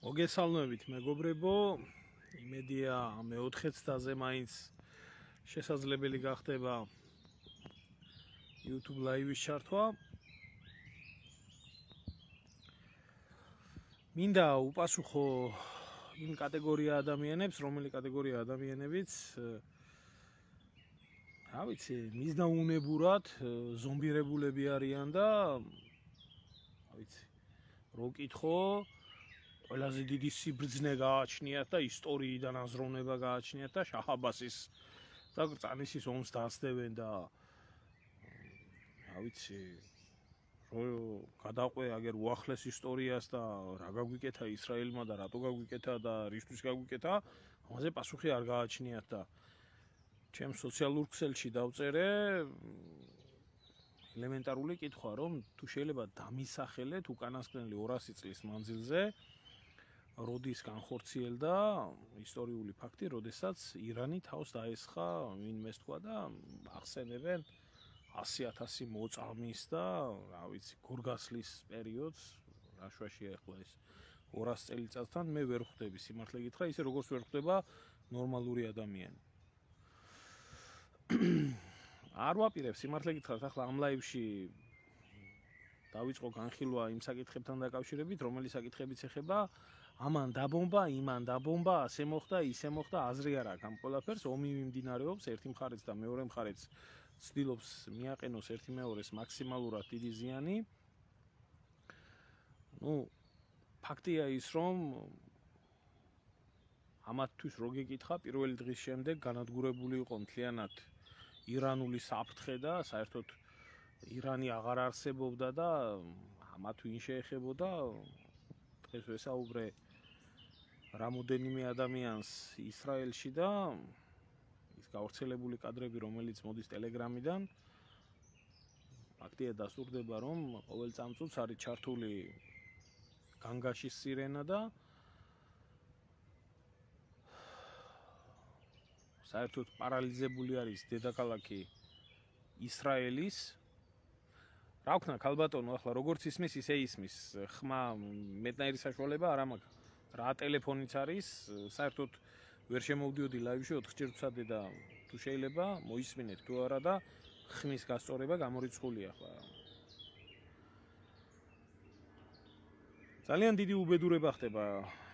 მოგესალმებით მეგობრებო, იმედია მეოთხე ცდაზე მაინც შესაძლებელი გახდება YouTube live-ის ჩართვა. მინდა უპასუხო იმ კატეგორია ადამიანებს, რომელი კატეგორია ადამიანებიც მიზნაუნებურად ზომბირებულები არიან და რო კითხო ყველაზე დიდი სიბრძნე გააჩნიათ და ისტორიიდან აზროვნება გააჩნიათ და შაჰ-აბასის და წანისის ომს დაასწევენ და რო გადაყვე აგერ უახლეს ისტორიას და რა გაგვიკეთა ისრაელმა და რატო გაგვიკეთა და რისთვის გაგვიკეთა, ამაზე პასუხი არ გააჩნიათ და ჩემ სოციალურ ქსელში დავწერე ელემენტარული კითხვა, რომ თუ შეიძლება დამისახელეთ უკანასკნელი 200 წლის მანძილზე როდის განხორციელდა ისტორიული ფაქტი, როდესაც ირანი თავს დაესხა ვინმეს თქვა და ახსენებენ 100,000 მოწამის და გორგასლის პერიოდს, რა შვაშია ახლა ეს 200 წელიწადთან მე ვერ ხვდები სიმართლე გითხრა, ისე როგორც ვერ ხვდება ნორმალური ადამიანი. არ ვაპირებ სიმართლე გითხრათ, ახლა ამ ლაივში დავიწყო განხილვა იმ საკითხებთან დაკავშირებით, რომელი საკითხებიც ეხება ამან დაბომბა, იმან დაბომბა, ასე მოხდა, ისე მოხდა, აზრი არ აქვს ამ ყველაფერს, ომი მიმდინარეობს, ერთი მხარეც და მეორე მხარეც ცდილობს მიაყენოს ერთი მეორეს მაქსიმალურად დიდი ზიანი. ფაქტია ის, რომ ამათთვის რო გეკითხა, პირველი დღის შემდეგ განადგურებული იყო მთლიანად ირანული საფრთხე და საერთოდ ირანი აღარ არსებობდა და ამათ ვინ შეეხებოდა. დღეს ვესაუბრე რამოდენიმე ადამიანს ისრაელში და ის გავრცელებული კადრები, რომელიც მოდის ტელეგრამიდან, ფაქტია დასტურდება, რომ ყოველ წამწუთს არის ჩართული განგაშის სირენა და საერთოდ პარალიზებული არის დედაქალაქი ისრაელის. რა ვქნა ქალბატონო, ახლა როგორც ისმის, ისე ისმის. ხმა მეტნაირი საშუალება არ მაქვს. რა ტელეფონიც არის, საერთოდ ვერ შემოვდიოდი ლაივში 4 ჯერ ვცადე და თუ შეიძლება მოისმინეთ თუ არა და ხმის გასწორება გამორიცხულია ახლა. ძალიან დიდი უბედურება ხდება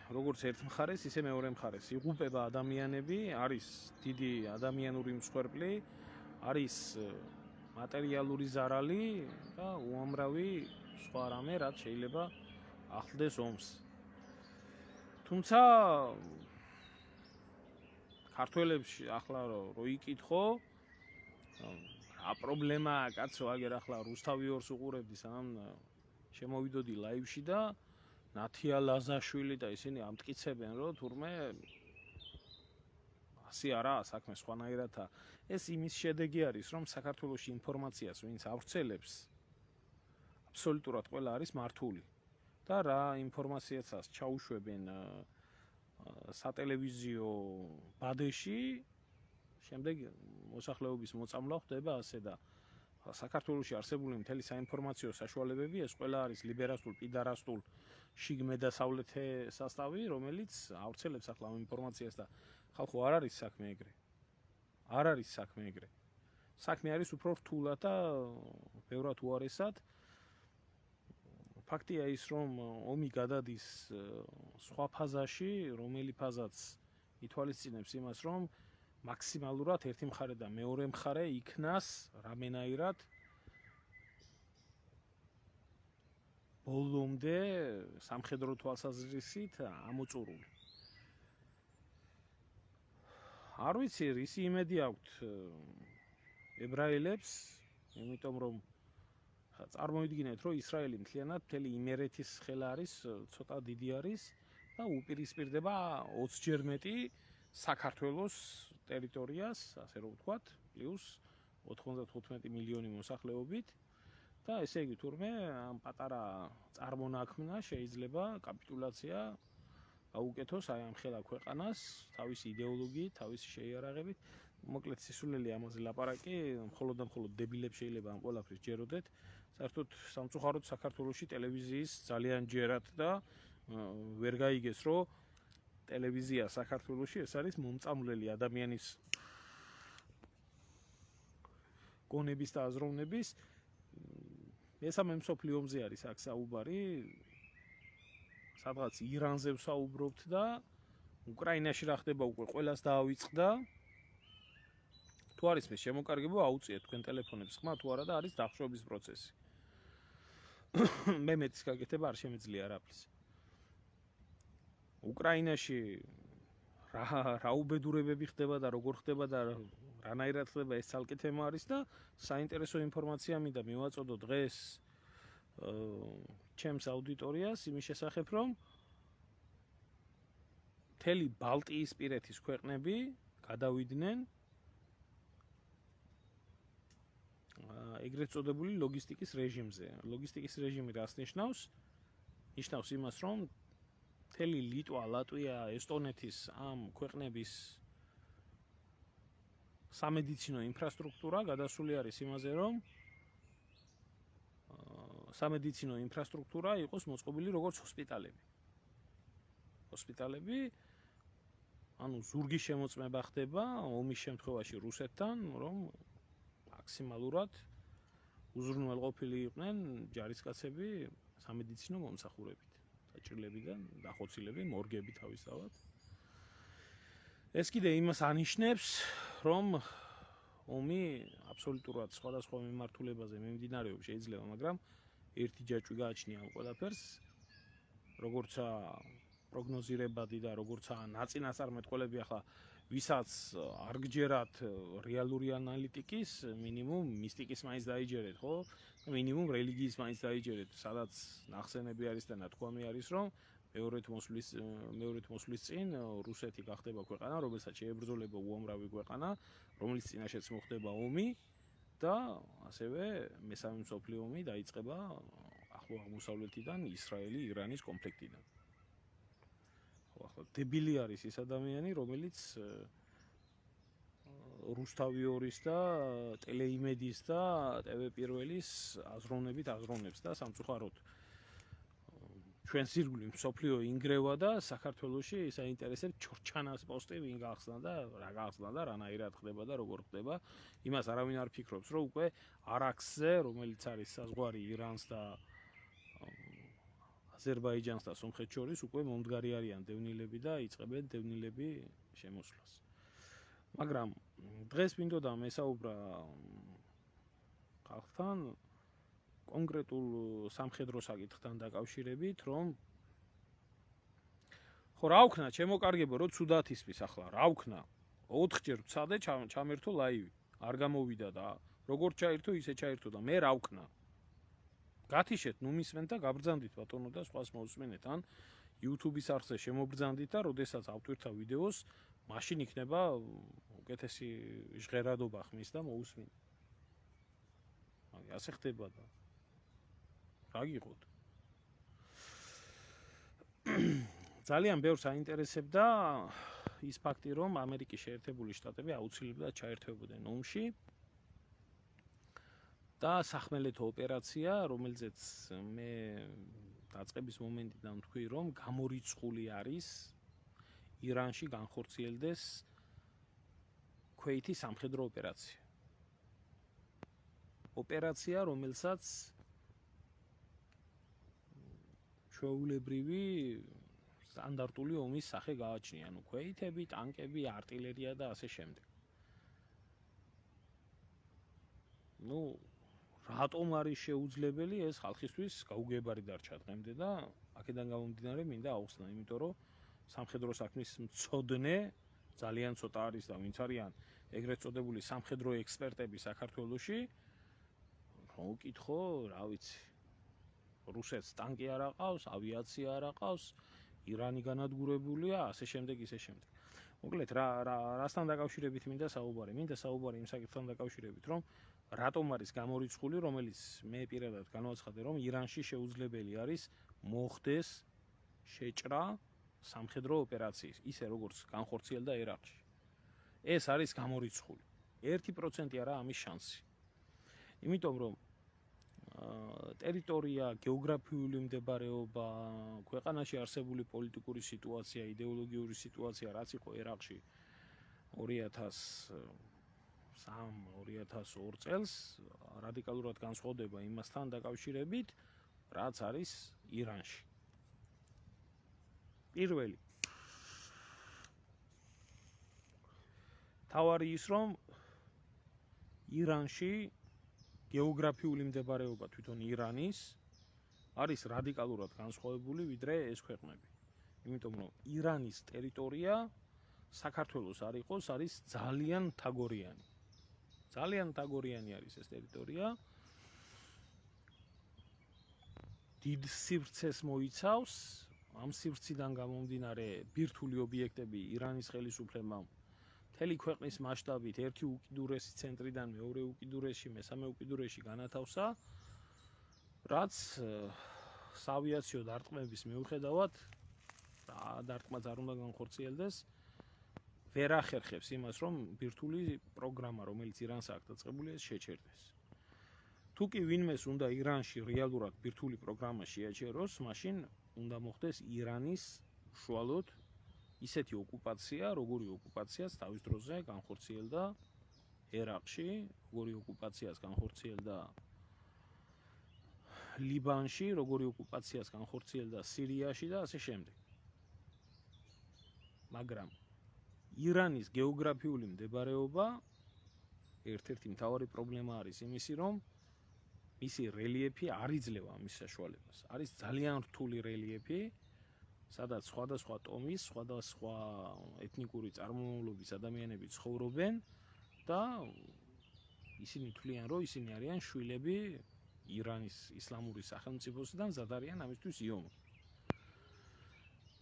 როგორც ერთ მხარეს, ისე მეორე მხარეს. იღუპება ადამიანები, არის დიდი ადამიანური მსხვერპლი, არის მატერიალური ზარალი და უამრავი სხვა რამე, რაც შეიძლება ახლდეს ომს. თუმცა ქართველებში ახლა რო იკითხო, რა პრობლემაა, კაცო, აგერ ახლა რუსთავი ორს უყურებდი, სანამ შემოვიდოდი ლაივში და ნათია ლაზაშვილი და ისინი ამტკიცებენ, რომ თურმე ასე არაა საქმე, სხვანაირადაა. ეს იმის შედეგი არის, რომ საქართველოში ინფორმაციას ვინც ავრცელებს, აბსოლუტურად ყველა არის მართული. და რა ინფორმაციასაც ჩაუშვებენ სატელევიზიო ბადეში, შემდეგ მოსახლეობის მოწამვლა ხდება ასე და საქართველოში არსებული მთელი საინფორმაციო საშუალებები, ეს ყველა არის ლიბერასტულ, პიდარასტულ, შიგმე დასავლეთე სასტავი, რომელიც ავრცელებს ახლა ამ ინფორმაციას და ხალხო არ არის საქმე ეგრე. არ არის საქმე ეგრე. საქმე არის უფრო რთულად და ბევრად უარესად. ფაქტია ის, რომ ომი გადადის სხვა ფაზაში, რომელი ფაზაც ითვალისწინებს იმას, რომ მაქსიმალურად ერთი მხარე და მეორე მხარე იქნას რამენაირად ბოლომდე სამხედრო თვალსაზრისით ამოწურული. არ ვიცი, რისი იმედი აქვთ ებრაელებს, იმიტომ რომ წარმოიდგინეთ, რომ ისრაელი მთლიანად მთელი იმერეთის ხელა არის, ცოტა დიდი არის და უპირისპირდება 20 ჯერ მეტი საქართველოს ტერიტორიას, ასე რომ ვთქვათ, პლუს 95 მილიონი მოსახლეობით და ესე იგი თურმე ამ პატარა წარმონაქმნა შეიძლება კაპიტულაცია გაუკეთოს აი ამ ხელა ქვეყანას, თავისი იდეოლოგიით, თავისი შეიარაღებით. მოკლედ სისულელი ამაზე ლაპარაკი, მხოლოდ და მხოლოდ დებილებს შეიძლება ამ ყველაფრის ჯეროდეთ. საერთოდ სამწუხაროდ საქართველოში ტელევიზიის ძალიან ჯერათ და ვერ გაიგეს, რომ ტელევიზია საქართველოში ეს არის მომწამლელი ადამიანის გონების და აზროვნების. მესამე მსოფლიო ომზე არის აქ საუბარი, სადღაც ირანზე ვსაუბრობთ და უკრაინაში რა ხდება უკვე ყველას დაავიწყდა. თუ არის მე შემოკარგება, აუწიეთ თქვენ ტელეფონებს ხმა თუ არა და არის დახშობის პროცესი. მე მეტის გაკეთება არ შემეძლია არაფრის. უკრაინაში რა უბედურებები ხდება და როგორ ხდება და რანაირად ხდება ეს ცალკე თემა არის და საინტერესო ინფორმაცია მინდა მივაწოდო დღეს ჩემს აუდიტორიას იმის შესახებ, რომ მთელი ბალტიისპირეთის ქვეყნები გადავიდნენ ეგრეთ წოდებული ლოგისტიკის რეჟიმზე. ლოგისტიკის რეჟიმი რას ნიშნავს? ნიშნავს იმას, რომ მთელი ლიტვა, ლატვია, ესტონეთის ამ ქვეყნების სამედიცინო ინფრასტრუქტურა გადასული არის იმაზე, რომ სამედიცინო ინფრასტრუქტურა იყოს მოწყობილი როგორც ჰოსპიტალები. ჰოსპიტალები, ანუ ზურგის შემოწმება ხდება ომის შემთხვევაში რუსეთთან, რომ მაქსიმალურად უზრუნველყოფილი იყვნენ ჯარისკაცები სამედიცინო მომსახურებით, დაჭრილებიდან დახოცილები, მორგები თავისთავად. ეს კიდე იმას ანიშნებს, რომ ომი აბსოლუტურად სხვადასხვა მიმართულებაზე მიმდინარეობს შეიძლება, მაგრამ ერთი ჯაჭვი გააჩნია ამ ყველაფერს, როგორცა პროგნოზირებადი და როგორცა ნაწინასწარმეტყველები, ახლა ვისაც არ გჯერათ რეალური ანალიტიკის, მინიმუმ მისტიკის მაინც დაიჯერეთ, ხო? მინიმუმ რელიგიის მაინც დაიჯერეთ, სადაც ნახსენები არის და ნათქვამი არის, რომ მეორედ მოსვლის წინ რუსეთი გახდება ქვეყანა, რომელსაც შეებრძოლება უამრავი ქვეყანა, რომლის წინაშეც მოხდება ომი და ასევე მესამე მსოფლიო ომი დაიწყება ახლო აღმოსავლეთიდან, ისრაელი, ირანის კონფლიქტიდან. დებილი არის ის ადამიანი, რომელიც რუსთავი-2-ის და ტელეიმედის და ტv1-ის აზროვნებით აზროვნებს და სამწუხაროდ ჩვენს ირგვლივ მსოფლიო ინგრევა და საქართველოში საინტერესებს ჩორჩანას პოსტი ვინ გახსნა და რა გახსნა და რანაირად ხდება და როგორ ხდება. იმას არავინ არ ფიქრობს, რომ უკვე არაქსზე, რომელიც არის საზღვარი ირანს და აზერბაიჯანს და სომხეთს შორის, უკვე მომდგარი არიან დევნილები და იწყებენ დევნილები შემოსვლას. მაგრამ დღეს მინდოდა მესაუბრა ხალხთან კონკრეტულ სამხედრო საკითხთან დაკავშირებით, რომ ხო რა ვქნა, შემოკარგებო, რომ ცუდად ისმის ახლა, რა ვქნა? 4ჯერ ვცადე ჩამერთო ლაივი, არ გამოვიდა და როგორ ჩაერთო, ისე ჩაერთო და მე რა ვქნა? გათიშეთ, ნუ მისმენთ და გაბრძანდით ბატონო და სხვას მოусმინეთ, ან YouTube-ის არხზე შემობრძანდით და როდესაც ავტვირთა ვიდეოს, მაშინ იქნება უკეთესი ჟღერადობა ხმის და მოусმინეთ. ასე ხდება და რა გიყოთ? ძალიან ბევრს აინტერესებდა ის ფაქტი, რომ ამერიკის შეერთებული შტატები აუცილებლად ჩაერთვებოდნენ ომში და სახმელეთო ოპერაცია, რომელზეც მე დაწყების მომენტიდან ვთქვი, რომ გამორიცხული არის ირანში განხორციელდეს ქვეითის სამხედრო ოპერაცია. ოპერაცია, რომელსაც ჩვეულებრივი სტანდარტული ომის სახე გააჩნია, ანუ ქვეითები, ტანკები, артиლერია და ასე შემდეგ. ნუ რატომ არის შეუძლებელი ეს ხალხისთვის გაუგებარი დარჩა დღემდე და აქედან გამომდინარე მინდა აუხსნა, იმიტომ რომ სამხედრო საქმის მცოდნე ძალიან ცოტა არის და ვინც არიან ეგრეთ წოდებული სამხედრო ექსპერტები საქართველოში, რომ უკითხო, რა ვიცი, რუსეთს ტანკი არ აყავს, ავიაცია არ აყავს, ირანი განადგურებულია, ასე შემდეგ, ისე შემდეგ. მოკლედ, რასთან დაკავშირებით მინდა საუბარი? მინდა საუბარი იმ საკითხთან დაკავშირებით, რომ რატომ არის გამორიცხული, რომელიც მე პირადად განვაცხადე, რომ ირანში შეუძლებელი არის მოხდეს შეჭრა სამხედრო ოპერაციის, ისე როგორც განხორციელდა ერაყში. ეს არის გამორიცხული. 1% არა ამის შანსი. იმიტომ რომ ტერიტორია, გეოგრაფიული მდებარეობა, ქვეყანაში არსებული პოლიტიკური სიტუაცია, იდეოლოგიური სიტუაცია, რაც იყო ერაყში 2003-2002 წელს, რადიკალურად განსხვავდება იმასთან დაკავშირებით, რაც არის ირანში. პირველი თავარი ის, რომ ირანში გეოგრაფიული მდებარეობა თვითონ ირანის არის რადიკალურად განსხვავებული ვიდრე ეს ქვეყნები. იმიტომ რომ ირანის ტერიტორია საქართველოს არ იყოს, არის ძალიან მთაგორიანი. ძალიან მთაგორიანი არის ეს ტერიტორია. დიდ სივრცეს მოიცავს, ამ სივრციდან გამომდინარე ბირთვული ობიექტები ირანის ხელისუფლებამ მთელი ქვეყნის მასშტაბით ერთი უკიდურესი ცენტრიდან მეორე უკიდურესში, მესამე უკიდურესში განათავსა, რაც საავიაციო დარტყმების მიუხედავად, დარტყმაც არ უნდა განხორციელდეს, ვერ ახერხებს იმას, რომ ბირთვული პროგრამა, რომელიც ირანს აქვს დაწყებული, ეს შეჩერდეს. თუ კი ვინმეს უნდა ირანში რეალურად ბირთვული პროგრამა შეაჩეროს, მაშინ უნდა მოხდეს ირანის უშუალოდ ისეთი ოკუპაცია, როგორი ოკუპაციაც თავის დროზე განხორციელდა ერაყში, როგორი ოკუპაციაც განხორციელდა ლიბანში, როგორი ოკუპაციაც განხორციელდა სირიაში და ასე შემდეგ. მაგრამ ირანის გეოგრაფიული მდებარეობა ერთ-ერთი მთავარი პრობლემა არის იმისი, რომ მისი რელიეფი არ იძლევა მის საშუალებას. არის ძალიან რთული რელიეფი, სადაც სხვადასხვა ტომის, სხვადასხვა ეთნიკური წარმომავლობის ადამიანები ცხოვრობენ და ისინი თვლიან, რომ ისინი არიან შვილები ირანის ისლამური სახელმწიფოსიდან, მზად არიან ამისთვის იომო.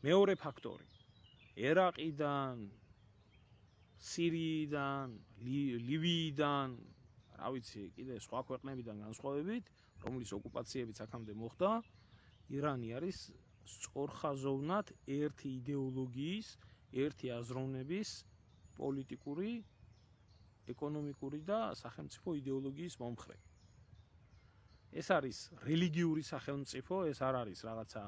მეორე ფაქტორი. ერაყიდან, სირიიდან, ლივიიდან, რა ვიცი, კიდე სხვა ქვეყნებიდან განსხვავებით, რომლის ოკუპაციებიც აქამდე მოხდა, ირანი არის სწორხაზოვნად ერთი იდეოლოგიის, ერთი აზროვნების პოლიტიკური, ეკონომიკური და სახელმწიფო იდეოლოგიის მომხრე. ეს არის რელიგიური სახელმწიფო, ეს არ არის რაღაცა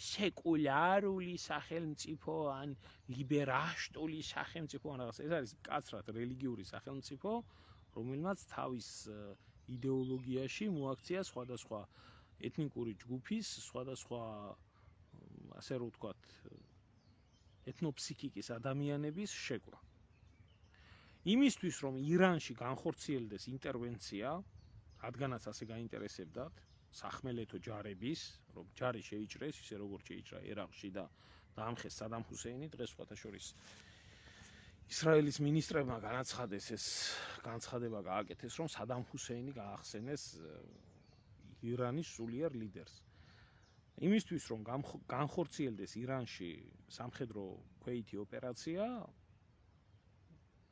სეკულარული სახელმწიფო ან ლიბერაშტული სახელმწიფო ან რაღაც. ეს არის მკაცრად რელიგიური სახელმწიფო, რომელმაც თავის იდეოლოგიაში მოაქცია სხვადასხვა ეთნიკური ჯგუფის, სხვადასხვა ასე რომ ვთქვათ, ეთნოფსიქიკის ადამიანების შეკრა. იმისთვის, რომ ირანში განხორციელდეს ინტერვენცია, რადგანაც ასე გაინტერესებდათ სახმელეთო ჯარების, რომ ჯარი შეიჭრეს, ისე როგორც შეიჭრა ერაყში და დაამხეს სადამ ჰუსეინი, დღეს სხვათა შორის ისრაელის მინისტრებმა განაცხადეს ეს განცხადება გააკეთეს, რომ სადამ ჰუსეინი გაახსენეს ირანის სულიერ ლიდერს. იმისთვის, რომ განხორციელდეს ირანში სამხედრო ქვეითი ოპერაცია,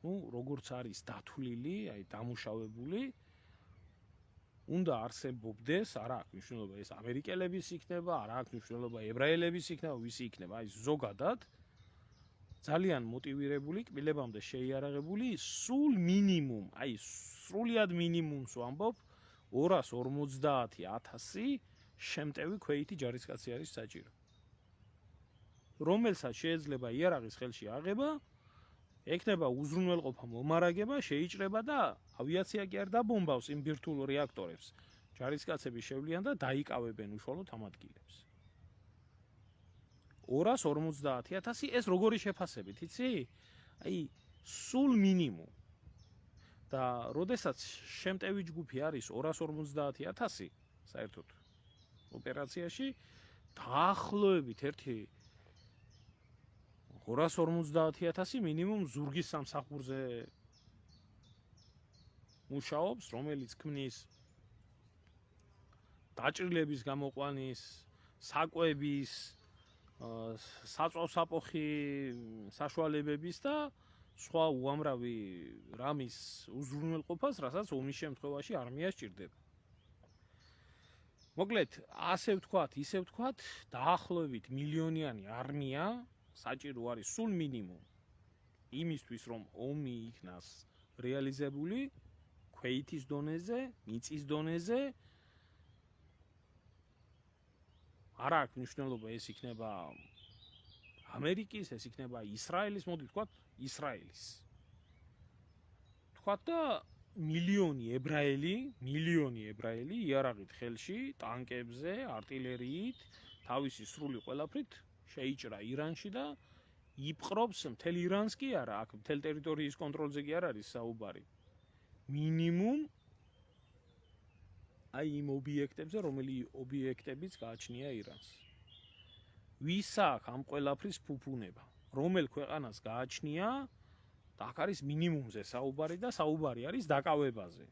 როგორც არის დათვლილი, აი დამუშავებული, უნდა არსებობდეს, არ აქვს მნიშვნელობა ეს ამერიკელების იქნება, არ აქვს მნიშვნელობა ებრაელების იქნება, ვისი იქნება, აი ზოგადად ძალიან მოტივირებული, კბილებამდე შეიარაღებული, სულ მინიმუმ, აი სრულად მინიმუმს ვამბობ, 250,000 შემტევი ქვეითი ჯარისკაცი არის საჭირო. რომელსაც შეიძლება იარაღის ხელში აღება, ექნება უზრუნველყოფა მომარაგება, შეიჭრება და ავიაცია კი არ დაბომბავს იმ ბირთვულ რეაქტორებს. ჯარისკაცები შევლიან და დაიკავებენ უშუალოდ ამ ადგილებს. 250,000 ეს როგორი შეფასებით, იცი? აი, სულ მინიმუმ. და როდესაც შემტევი ჯგუფი არის 250,000 საერთოდ ოპერაციაში, დაახლოებით ერთი 250,000 მინიმუმ ზურგის სამსახურზე მუშაობს, რომელიც ქმნის დაჭრილების გამოყვანის, საკვების, საწვავსაპოხი საშუალებების და სხვა უამრავი რამის უზრუნველყოფას, რასაც ომის შემთხვევაში არმია სჭირდება. მოკლედ, ასე ვთქვათ, ისე ვთქვათ, დაახლოებით მილიონიანი არმია საჭირო არის სულ მინიმუმ იმისთვის, რომ ომი იქნას რეალიზებული ქვეითის დონეზე, მიწის დონეზე არ აქვს მნიშვნელობა ეს იქნება ამერიკის, ეს იქნება ისრაელის, მოდი ვთქვათ, ისრაელის. ვთქვათ და მილიონი ებრაელი იარაღით ხელში, ტანკებზე, артиლერიით, თავისი სრული ყველაფრით შეიჭრა ირანში და იპყრობს მთელ ირანს კი არა, აქ მთელ ტერიტორიის კონტროლზე კი არ არის საუბარი. მინიმუმ აი იმ ობიექტებზე, რომელი ობიექტებიც გააჩნია ირანს. ვის აქვს ამ ყველაფრის ფუფუნება? რომელ ქვეყანას გააჩნია და აქ არის მინიმუმზე საუბარი და საუბარი არის დაკავებაზე.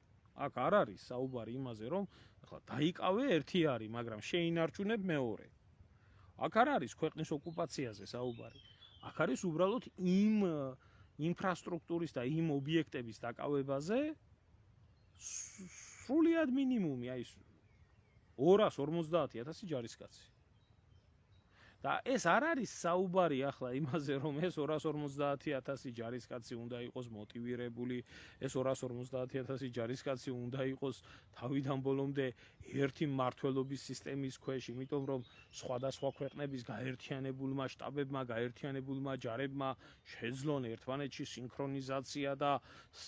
აქ არ არის საუბარი იმაზე, რომ ახლა დაიკავე ერთი არის, მაგრამ შეინარჩუნებ მეორე. აქ არ არის ქვეყნის ოკუპაციაზე საუბარი. აქ არის უბრალოდ იმ ინფრასტრუქტურის და იმ ობიექტების დაკავებაზე სრულად მინიმუმი, აი 250,000 ჯარისკაცი. და ეს არ არის საუბარი ახლა იმაზე, რომ ეს 250,000 ჯარისკაცი უნდა იყოს მოტივირებული, ეს 250,000 ჯარისკაცი უნდა იყოს თავიდან ბოლომდე ერთი მმართველობის სისტემის ქვეშ, იმიტომ რომ სხვადასხვა ქვეყნების გაერთიანებულმა შტაბებმა, გაერთიანებულმა ჯარებმა შეძლონ ერთმანეთში სინქრონიზაცია და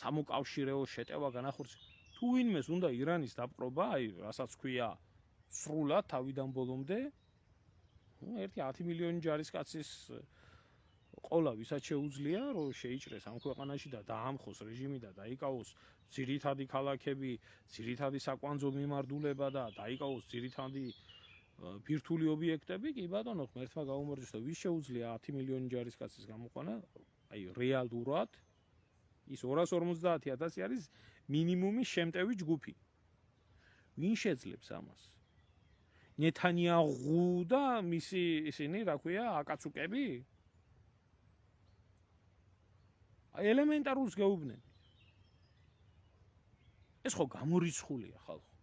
სამოკავშირეო შეტევა განახორციელოს. თუ ვინმეს უნდა ირანის დაპყრობა, აი რასაც ქვია სრულად თავიდან ბოლომდე ერთი 10 მილიონი ჯარისკაცის ყოლა ვისაც შეუძლია რომ შეიჭრეს ამ ქვეყანაში და დაამხოს რეჟიმი და დაიკავოს ძირითადი ქალაქები, ძირითადი საკვანძო მიმართულება და დაიკავოს ძირითადი ბირთვული ობიექტები, კი ბატონო, ღმერთმა გაუმარჯოს და ვის შეუძლია 10 მილიონი ჯარისკაცის გამოყვანა, აი რეალურად ის 250,000 არის მინიმუმი შემტევი ჯგუფი. ვინ შეძლებს ამას? ნეთანიაჰუ და მისი ისინი, რა ქვია, აკაცუკები? აი ელემენტარულს გეუბნენ. ეს ხო გამორიცხულია ხალხო.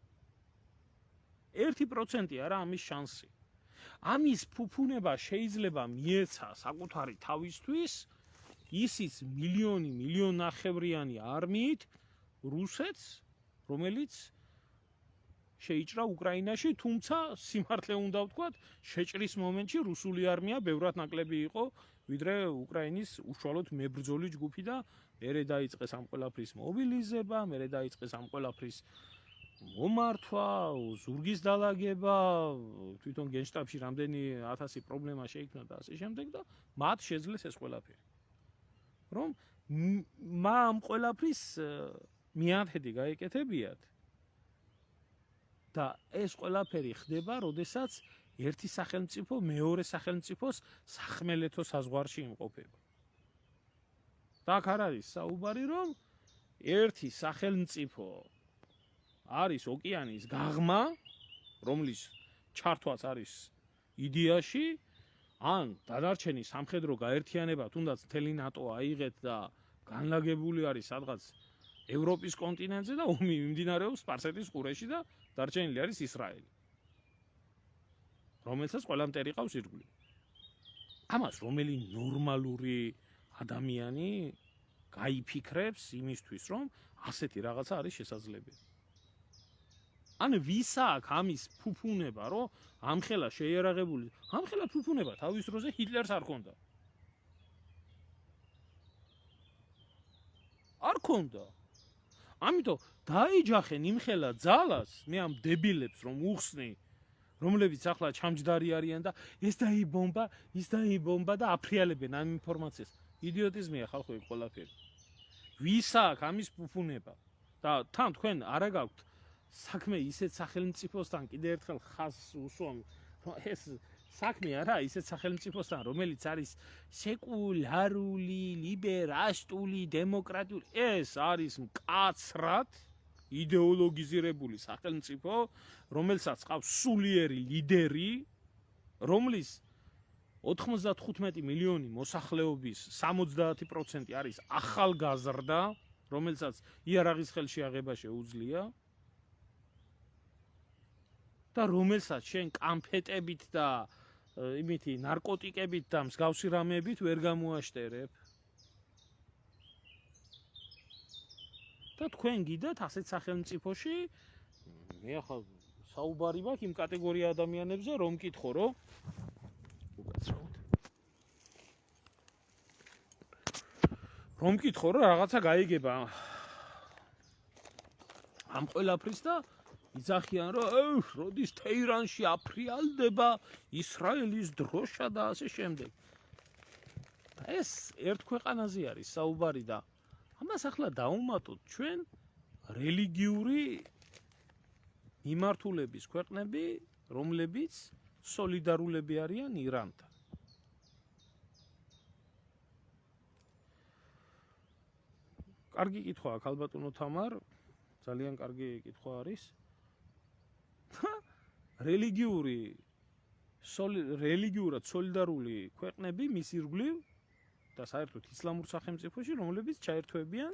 1% არა ამის შანსი. ამის ფუფუნება შეიძლება მიეცა საკუთარი თავისთვის ისიც მილიონნახევრიანი არმიით რუსეთს, რომელიც შეიჭრა უკრაინაში, თუმცა სიმართლე უნდა ვთქვათ, შეჭრის მომენტში რუსული არმია ბევრად ნაკლები იყო, ვიდრე უკრაინის უშუალოდ მებრძოლი ჯგუფი და მერე დაიწყეს ამ ყველაფრის მობილიზება, მერე დაიწყეს ამ ყველაფრის მომართვა, ზურგის დალაგება, თვითონ გენშტაბში რამდენი 1000 პრობლემა შეიქმნა და ასე შემდეგ და მათ შეძლეს ეს ყველაფერი. რომ ამ ყველაფრის მიანხედი გაეკეთებიათ და ეს ყველაფერი ხდება, როდესაც ერთი სახელმწიფო მეორე სახელმწიფოს სახმელეთო საზღვარში იმყოფება. და აქ არ არის საუბარი, რომ ერთი სახელმწიფო არის ოკეანის გაღმა, რომლის ჩართვაც არის იდეაში, ან დანარჩენი სამხედრო გაერთიანება, თუნდაც მთელი ნატო აიღეთ და განლაგებული არის სადღაც ევროპის კონტინენტზე და ომი მიმდინარეობს სპარსეთის ყურეში და დარჩენილი არის ისრაელი, რომელსაც ყველამტერი ყავს ირგვლივ. ამას რომელი ნორმალური ადამიანი გაიფიქრებს იმისთვის, რომ ასეთი რაღაცა არის შესაძლებელი. ან ვის აქვს ამის ფუფუნება, რომ ამხელა შეიარაღებული, ამხელა ფუფუნება თავის დროზე ჰიტლერს არ ქონდა. არ ქონდა. ამიტომ დაიჯახენ იმხელა ძალას, მე ამ დებილებს რომ უხსნი, რომლებიც ახლა ჩამჯდარი არიან და ეს დაიბომბა, ის დაიბომბა და აფრიალებენ ამ ინფორმაციას. იდიოტიზმია ხალხო ეს ყველაფერი. ვის აქვს ამის ფუფუნება? და თან თქვენ არა გაქვთ საქმე ისეთ სახელმწიფოსთან კიდე ერთხელ ხაზს უსვამ, რომ ეს საქმე არა ისეთ სახელმწიფოსთან, რომელიც არის სეკულარული, ლიბერალისტული, დემოკრატიული, ეს არის მკაცრად იდეოლოგიზირებული სახელმწიფო, რომელსაც ყავს სულიერი ლიდერი, რომლის 95 მილიონი მოსახლეობის 70% არის ახალგაზრდა, რომელსაც იარაღის ხელში აღება შეუძლია და რომელსაც შენ კამფეტებით და იმითი ნარკოტიკებით და მსგავსი რამეებით ვერ გამოაშტერებ. და თქვენ გიდათ ასეთ სახელმწიფოში, მე ახლა საუბარი მაქვს იმ კატეგორია ადამიანებზე, რომ მკითხო, რომ უკაცრავად. რომ მკითხო, რომ რაღაცა გაიგება ამ ყველაფრის და იძახიან, რომ როდის თეირანში აფრიალდება ისრაელის დროშა და ასე შემდეგ. ეს ერთ ქვეყანაზე არის საუბარი და ამას ახლა დავუმატოთ ჩვენ რელიგიური მიმართულების ქვეყნები, რომლებიც სოლიდარულები არიან ირანთან. კარგი კითხვაა, ქალბატონო თამარ, ძალიან კარგი კითხვა არის. რელიგიურად სოლიდარული ქვეყნები მის ირგვლივ და საერთოდ ისლამურ სახელმწიფოში, რომლებიც ჩაერთვებიან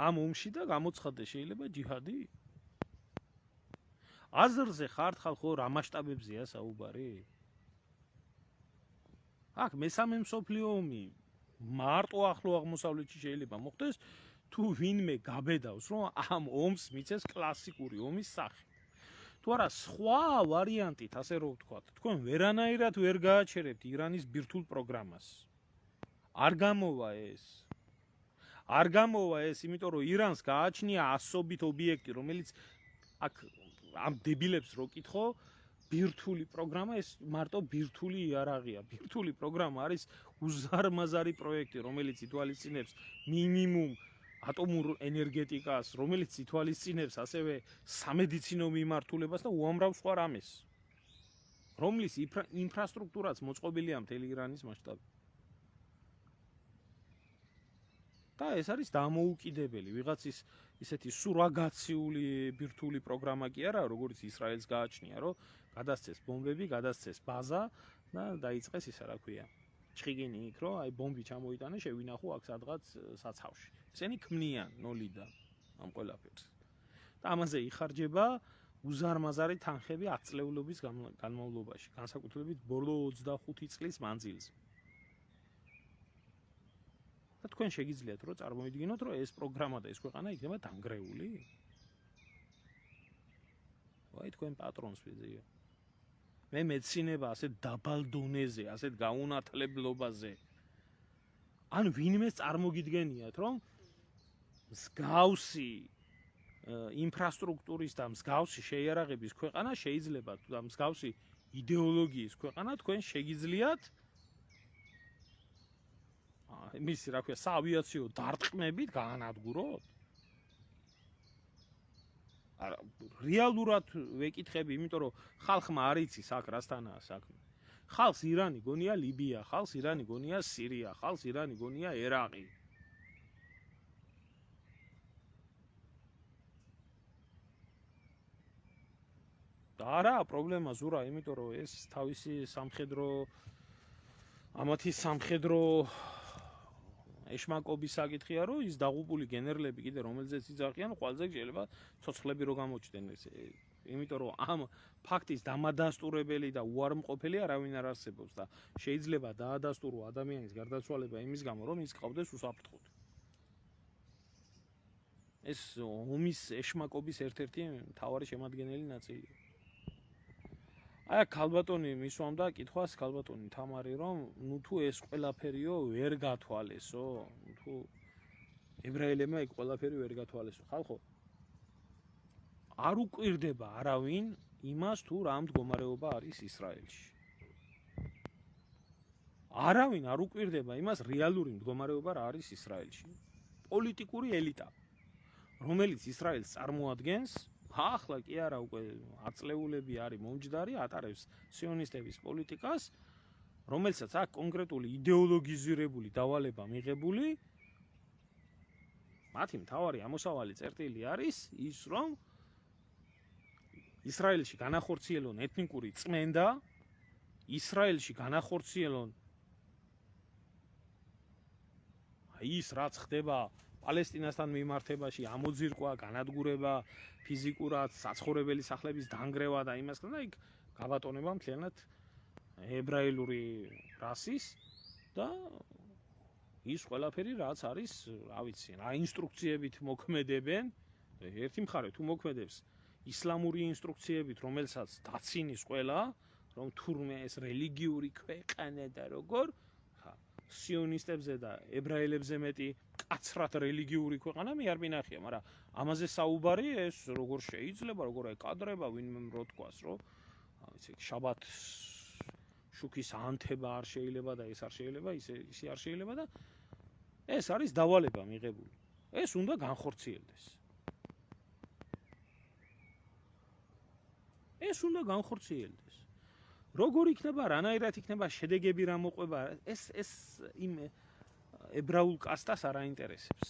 ამ ომში და გამოცხადდეს შეიძლება ჯიჰადი. აზრზე ხართ ხალხო რა მასშტაბებზეა საუბარი? აქ მესამე მსოფლიო ომი მარტო ახლო აღმოსავლეთში შეიძლება მოხდეს, თუ ვინმე გაბედავს, რომ ამ ომს მიცეს კლასიკური ომის სახე. თუ არა სხვა ვარიანტით, ასე რომ ვთქვათ, თქვენ ვერანაირად ვერ გააჩერებთ ირანის ბირთვულ პროგრამას. არ გამოვა ეს, იმიტომ რომ ირანს გააჩნია ასობით ობიექტი, რომელიც აქ ამ დებილებს რო კითხო, ბირთვული პროგრამა ეს მარტო ბირთვული იარაღია. ბირთვული პროგრამა არის უზარმაზარი პროექტი, რომელიც ითვალისწინებს მინიმუმ ატომურ ენერგეტიკას, რომელიც ითვალისწინებს ასევე სამედიცინო მიმართულებას და უამრავ სხვა რამეს, რომლის ინფრასტრუქტურაც მოწყობილია მთელი ირანის მასშტაბით. და ეს არის დამოუკიდებელი, ვიღაცის ისეთი სურაგაციული ბირთვული პროგრამა კი არა, როგორც ისრაელს გააჩნია, რომ გადასცეს ბომბები, გადასცეს ბაზა და დაიწყეს ისა რა ქვია. ჩხიგინი იქ, რომ აი ბომბი ჩამოიტანე, შევინახო აქ სადღაც საცავში. ესენი ქმნიან ნოლიდან ამ ყველაფერს. და ამაზე იხარჯება უზარმაზარი თანხები 10 წლეულობის განმავლობაში, განსაკუთრებით ბოლო 25 წლის მანძილზე. და თქვენ შეგიძლიათ რომ წარმოიდგინოთ, რომ ეს პროგრამა და ეს ქვეყანა იქნება დანგრეული? ვაი თქვენ პატრონს ვიძიო. მე მეცინება ასეთ დაბალ დონეზე, ასეთ გაუნათლებლობაზე. ან ვინმეს წარმოგიდგენიათ, რომ მსგავსი ინფრასტრუქტურის და მსგავსი შეიარაღების ქვეყანა შეიძლება და მსგავსი იდეოლოგიის ქვეყანა თქვენ შეგიძლიათ მის რა ქვია საავიაციო დარტყმებით გაანადგუროთ? არა, რეალურად ვეკითხები, იმიტომ რომ ხალხმა არ იცის აქ რასთანაა საქმე. ხალხს ირანი გონია ლიბია, ხალხს ირანი გონია სირია, ხალხს ირანი გონია ერაყი. და არა, პრობლემა ზურა, იმიტომ რომ ეს თავისი სამხედრო ამათი სამხედრო ეშმაკობის საკითხია, რომ ის დაღუპული გენერლები კიდე რომელზეც იძახიან, ყველაზე შეიძლება ცოცხლები რო გამოჩნდნენ ეს. იმიტომ რომ ამ ფაქტის დამადასტურებელი და უარმყოფელი არავინ არ არსებობს და შეიძლება დაადასტურო ადამიანის გარდაცვალება იმის გამო, რომ ის ყავდეს უსაფრთხოდ. ეს ომის ეშმაკობის ერთ-ერთი მთავარი შემადგენელი ნაწილია. აი ქალბატონი მისვამდა კითხვას ქალბატონი თამარი, რომ ნუ თუ ეს ყველაფერიო ვერ გათვალესო, თუ ებრაელებმა ეგ ყველაფერი ვერ გათვალესო. ხალხო არ უკვირდება არავინ იმას, თუ რა მდგომარეობა არის ისრაელში. არავინ არ უკვირდება იმას, რეალური მდგომარეობა რა არის ისრაელში. პოლიტიკური ელიტა, რომელიც ისრაელს წარმოადგენს, ახლა კი არა უკვე 10 წლეულები არის მომჯდარი, ატარებს სიონისტების პოლიტიკას, რომელსაც აქ კონკრეტული იდეოლოგიზირებული დავალება მიღებული. მათი მთავარი ამოსავალი წერტილი არის ის, რომ ისრაელში განახორციელონ ეთნიკური წმენდა, ისრაელში განახორციელონ ის რაც ხდება პალესტინასთან მიმართებაში, ამოძირკვა, განადგურება, ფიზიკურად საცხოვრებელი სახლების დანგრევა და იმას და იქ გაბატონება მთლიანად ებრაელური რასის და ის ყველაფერი რაც არის, რა ვიცი, რა ინსტრუქციებით მოქმედებენ, ერთი მხარე თუ მოქმედებს ისლამური ინსტრუქციებით, რომელსაც დაცინის ყველა, რომ თურმე ეს რელიგიური ქვეყანა და როგორ, ხა, სიონისტებზე და ებრაელებზე მეტი კაცრად რელიგიური ქვეყანა მე არ მინახია, მაგრამ ამაზე საუბარი ეს როგორ შეიძლება, როგორ ეკადრება ვინმე რო თქვას, რომ ვიცი, შაბათ შუქის ანთება არ შეიძლება და ეს არ შეიძლება, ისე არ შეიძლება და ეს არის დავალება მიღებული. ეს უნდა განხორციელდეს. ეს უნდა განხორციელდეს. როგორ იქნება, რანაირად იქნება შედეგები რა მოყვება, ეს იმ ებრაულ კასტას არ აინტერესებს.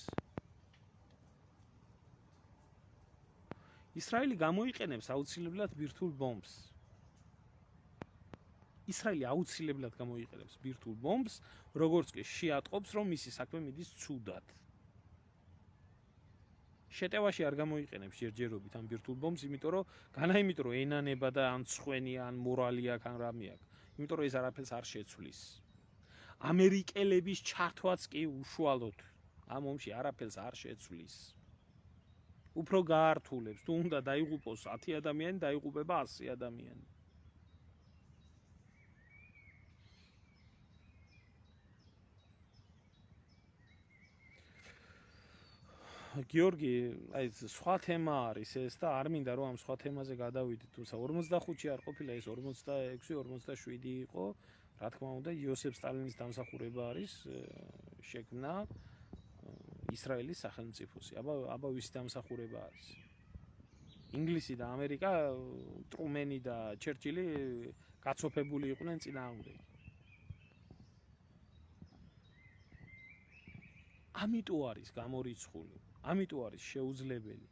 ისრაელი გამოიყენებს აუცილებლად ბირთვულ ბომბს. ისრაელი აუცილებლად გამოიყენებს ბირთვულ ბომბს, როგორც კი შეატყობს, რომ მისი საქმე მიდის ცუდად. შეტევაში არ გამოიყენებს ჯერჯერობით ამ ბირთვულ ბომბს, იმიტომ რომ ენანება და ან ცხვენი, ან მორალი აქვს, ან რამე აქვს. იმიტომ რომ ეს არაფერს არ შეცვლის. ამერიკელების ჩართვაც კი უშუალოდ ამ ომში არაფერს არ შეცვლის. უფრო გაართულებს, თუ უნდა დაიღუპოს 10 ადამიანი, დაიღუპება 100 ადამიანი. გიორგი, აი სხვა თემა არის ეს და არ მინდა რომ ამ სხვა თემაზე გადავიდეთ, თუმცა 45-ში არ ყოფილა, ეს 46, 47 იყო. რა თქმა უნდა, იოსებ სტალინის დამსახურება არის შექმნა ისრაელის სახელმწიფოსი. აბა ვისი დამსახურება არის? ინგლისი და ამერიკა, ტრუმენი და ჩერჩილი გაცოფებული იყვნენ წინააღმდეგ. ამიტომ არის გამორიცხული. ამიტომ არის შეუძლებელი.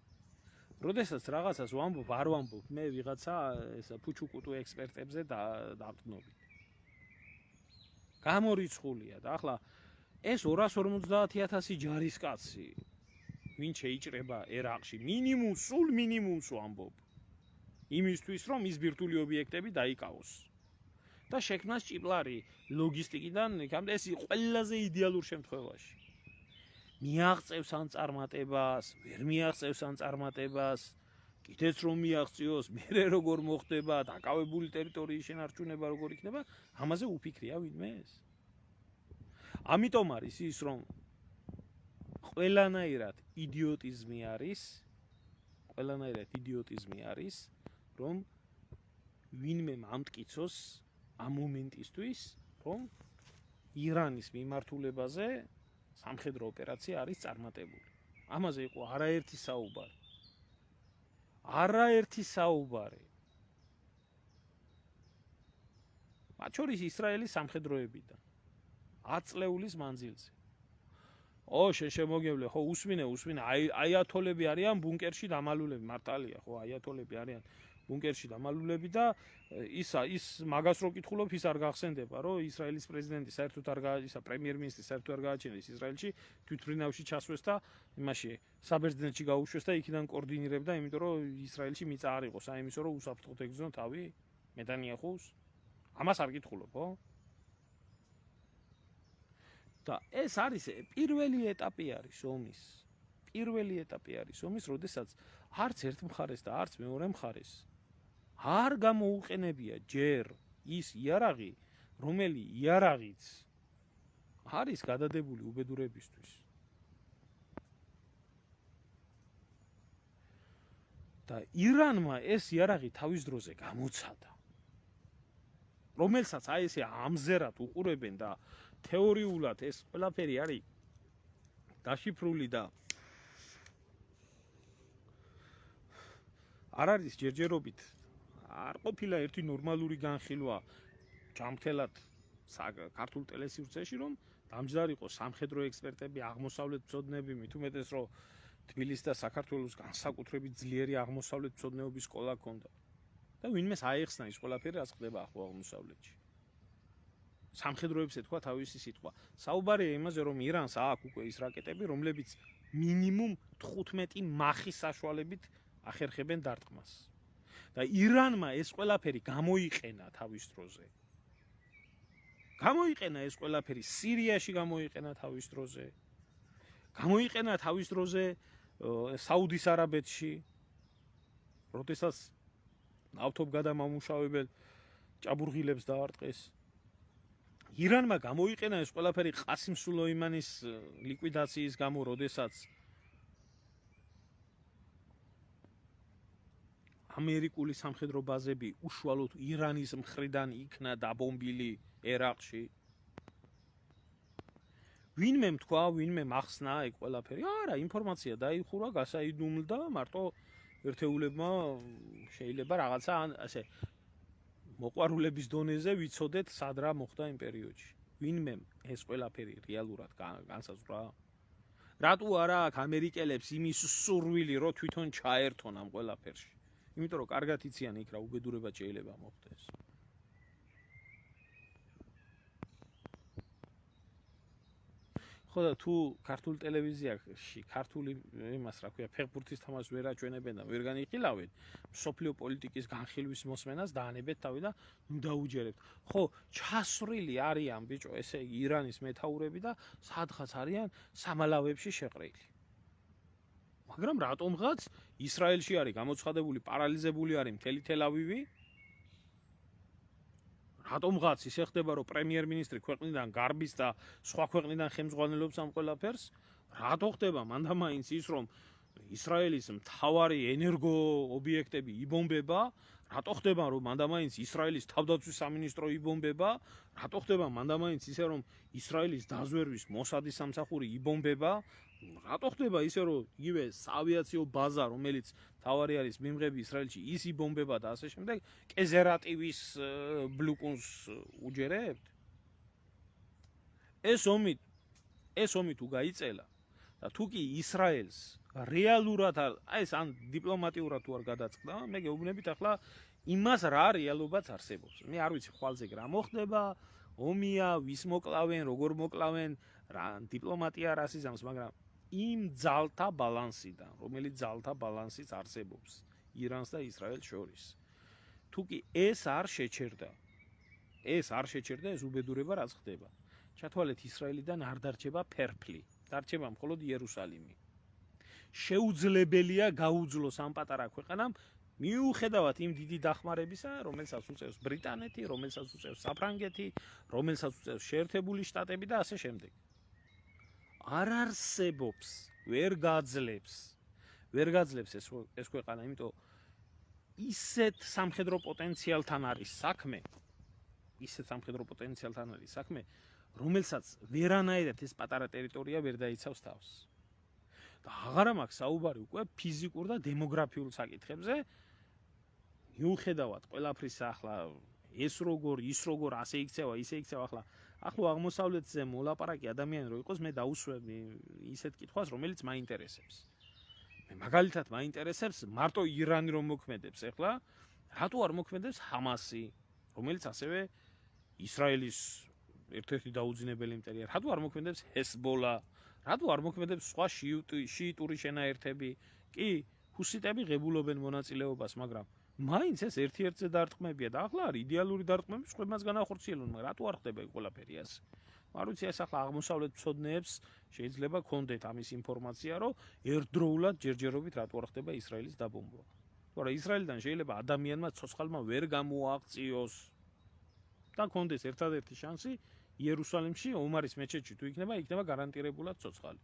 როდესაც რაღაცას ვამბობ, არ ვამბობ მე ვიღაცა ესა ფუჩუკუტუ ექსპერტებზე დავტნობით. გამორიცხულია და ახლა ეს 250,000 ჯარისკაცი ვინ შეიჭრება ერაყში სულ მინიმუმს ვამბობ. იმისთვის რომ ის ბირთვული ობიექტები დაიკავოს. და შექმნას ჭიპლარი ლოგისტიკიდან, ეს ყველაზე идеალურ შემთხვევაში. მიაღწევს ან წარმატებას, ვერ მიაღწევს ან წარმატებას, კიდეც რომ მიაღწიოს, მერე როგორ მოხდება, დაკავებული ტერიტორიის შენარჩუნება როგორ იქნება, ამაზე უფიქრია ვინმე ეს. ამიტომ არის ის, რომ ყველანაირად იდიოტიზმი არის, რომ ვინმე ამტკიცოს ამ მომენტისთვის, რომ ირანის მიმართულებაზე სამხედრო ოპერაცია არის წარმატებული. ამაზე იყო არაერთი საუბარი. მათ შორის ისრაელის სამხედროებიდან 10 წლეულის მანძილზე. შენ შემოგევლე, ხო უსმინე, აიათოლები არიან ბუნკერში დამალულები, მართალია, ხო აიათოლები არიან ბუნკერში დამალულები და ის მაგას რო კითხულობ, ის არ გახსენდება, რომ ისრაელის პრეზიდენტი საერთოდ პრემიერ-მინისტრი საერთოდ არ გააჩნდეს ისრაელში, თვითმფრინავში ჩასვეს და იმაში საბერძნეთში გაუშვეს და იქიდან კოორდინირებდა, იმიტომ რომ ისრაელში მიწა არ იყო საიმისო, რომ უსაფრთხოდ ეგზნო თავი ნეტანიაჰუს. ამას არ კითხულობ, ხო? და ეს არის პირველი ეტაპი არის ომის, როდესაც არც ერთ მხარეს და არც მეორე მხარეს არ გამოუყენებია ჯერ ის იარაღი, რომელი იარაღიც არის გადადებული უბედურებისთვის. და ირანმა ეს იარაღი თავის დროზე გამოცადა, რომელსაც აი ესე ამზერად უყურებენ და თეორიულად ეს ყველაფერი არის დაშიფრული და არ არის ჯერჯერობით არ ყოფილა ერთი ნორმალური განხილვა ჯამთელად ქართულ ტელესივრცეში, რომ დამჯდარიყო სამხედრო ექსპერტები, აღმოსავლეთ მცოდნეები, მით უმეტეს რომ თბილისის და საქართველოს განსაკუთრებით ძლიერი აღმოსავლეთ მცოდნეობის სკოლა ჰქონდა. და ვინმეს აეხსნა ის ყველაფერი, რაც ხდება ახლო აღმოსავლეთში. სამხედროებს ეთქვა თავისი სიტყვა. საუბარია იმაზე, რომ ირანს აქვს უკვე ის რაკეტები, რომლებიც მინიმუმ 15 მახის საშუალებით ახერხებენ დარტყმას. და ირანმა ეს ყველაფერი გამოიყენა თავის დროზე. გამოიყენა ეს ყველაფერი სირიაში, გამოიყენა თავის დროზე. გამოიყენა თავის დროზე საუდის არაბეთში, როდესაც ნავთობ გადამამუშავებელ ჭაბურღილებს დაარტყეს. ირანმა გამოიყენა ეს ყველაფერი ყასიმ სულეიმანის ლიკვიდაციის გამო, როდესაც ამერიკული სამხედრო ბაზები უშუალოდ ირანის მხრიდან იქნა დაბომბილი ერაყში. ვინმე თქვა, ვინმე მახსნა ეგ ყველაფერი? არა, ინფორმაცია დაიხურა, გასაიდუმლდა, მარტო ერთეულებმა შეიძლება რაღაცა ასე მოყვარულების დონეზე ვიცოდეთ, სად რა მოხდა იმ პერიოდში. ვინმე ეს ყველაფერი რეალურად განსაზღვრა? რატო არა აქ ამერიკელებს იმის სურვილი, რომ თვითონ ჩაერთონ ამ ყველაფერში? იმიტომ რომ კარგად იციან იქ რა უბედურება შეიძლება მოხდეს. ხო და თუ ქართულ ტელევიზიაში ქართული იმას რა ქვია ფეხბურთის თამაშს ვერ აჩვენებენ და ვერ განიხილავენ სოფლიო პოლიტიკის განხილვის მოსმენას დაანებეთ თავი და ნუ დაუჯერებთ. ხო, ჩასვრილი არიან ბიჭო, ესე იგი ირანის მეთაურები და სადღაც არიან სამალავებში შეყრილი. მაგრამ რატომღაც ისრაელში არის გამოცხადებული, პარალიზებული არის მთელი თელ-ავივი? რატომღაც ისე ხდება, რომ პრემიერ-მინისტრი ქვეყნიდან გარბის და სხვა ქვეყნიდან ხელმძღვანელობს ამ ყველაფერს? რატო ხდება მანდამაინც ის, რომ ისრაელის მთავარი ენერგო ობიექტები იბომბება? რატო ხდება, რომ მანდამაინც ისრაელის თავდაცვის სამინისტრო იბომბება? რატო ხდება მანდამაინც ისე, რომ ისრაელის დაზვერვის მოსადის სამსახური იბომბება? რატო ხდება ისე, რომ იგივე საავიაციო ბაზა, რომელიც თავარი არის მიმღები ისრაელში, ის იბომბება და ასე შემდეგ, კეზერატივის ბლუკუნს უჯერებთ? ეს ომი თუ გაიწელა და თუ კი ისრაელს რეალურად ეს ან დიპლომატიურად თუ არ გადაწყდა, მე გეუბნებით ახლა იმას რა რეალობაც არსებობს. მე არ ვიცი ხვალზე რა მოხდება, ომია, ვის მოკლავენ, როგორ მოკლავენ, რა დიპლომატია რას იზამს, მაგრამ იმ ძალთა ბალანსიდან, რომელიც ძალთა ბალანსიც არსებობს ირანს და ისრაელს შორის. თუ კი ეს არ შეჩერდა, ეს უბედურება რაც ხდება. ჩათვალეთ ისრაელიდან არ დარჩება ფერფლი, დარჩება მხოლოდ იერუსალიმი. შეუძლებელია გაუძლოს ამ პატარა ქვეყანამ მიუხედავად იმ დიდი დახმარებისა, რომელსაც უწევს ბრიტანეთი, რომელსაც უწევს საფრანგეთი, რომელსაც უწევს შეერთებული შტატები და ასე შემდეგ. არ არსებობს, ვერ გაძლებს ეს ქვეყანა, იმიტომ ისეთ სამხედრო პოტენციალთან არის საქმე, რომელსაც ვერანაირად ეს პატარა ტერიტორია ვერ დაიცავს თავს. და აღარა მაქვს საუბარი უკვე ფიზიკურ და დემოგრაფიულ საკითხებზე, მიუხედავად ყველაფრისა ახლა ეს როგორ, ის როგორ, ასე იქცევა, ისე იქცევა, ახლა ახლო აღმოსავლეთზე მოლაპარაკი ადამიანი რო იყოს, მე დაუსვები ისეთ კითხვას, რომელიც მაინტერესებს. მე მაგალითად მაინტერესებს მარტო ირანი რომ მოქმედებს ახლა, რატო არ მოქმედებს ჰამასი, რომელიც ასევე ისრაელის ერთ-ერთი დაუძინებელი იმპერია, რატო არ მოქმედებს ჰესბოლა, რატო არ მოქმედებს სხვა შიიტური შენაერთები? კი, ჰუსიტები ღებულობენ მონაწილეობას, მაგრამ მაინც ეს ერთ-ერთზე დარტყმებია და ახლა არის იდეალური დარტყმები, სხვებმაც განახორციელონ, მაგრამ რატო არ ხდება ეგ ყველაფერი ასე? არ ვიცი, ეს ახლა აღმოსავლეთ მცოდნეებს შეიძლება ქონდეთ ამის ინფორმაცია, რომ ერთდროულად ჯერჯერობით რატო არ ხდება ისრაელის დაბომბვა. თორე ისრაელიდან შეიძლება ადამიანმა ცოცხალმა ვერ გამოაღწიოს და ქონდეს ერთადერთი შანსი იერუსალიმში ომარის მეჩეთში თუ იქნება გარანტირებულად ცოცხალი.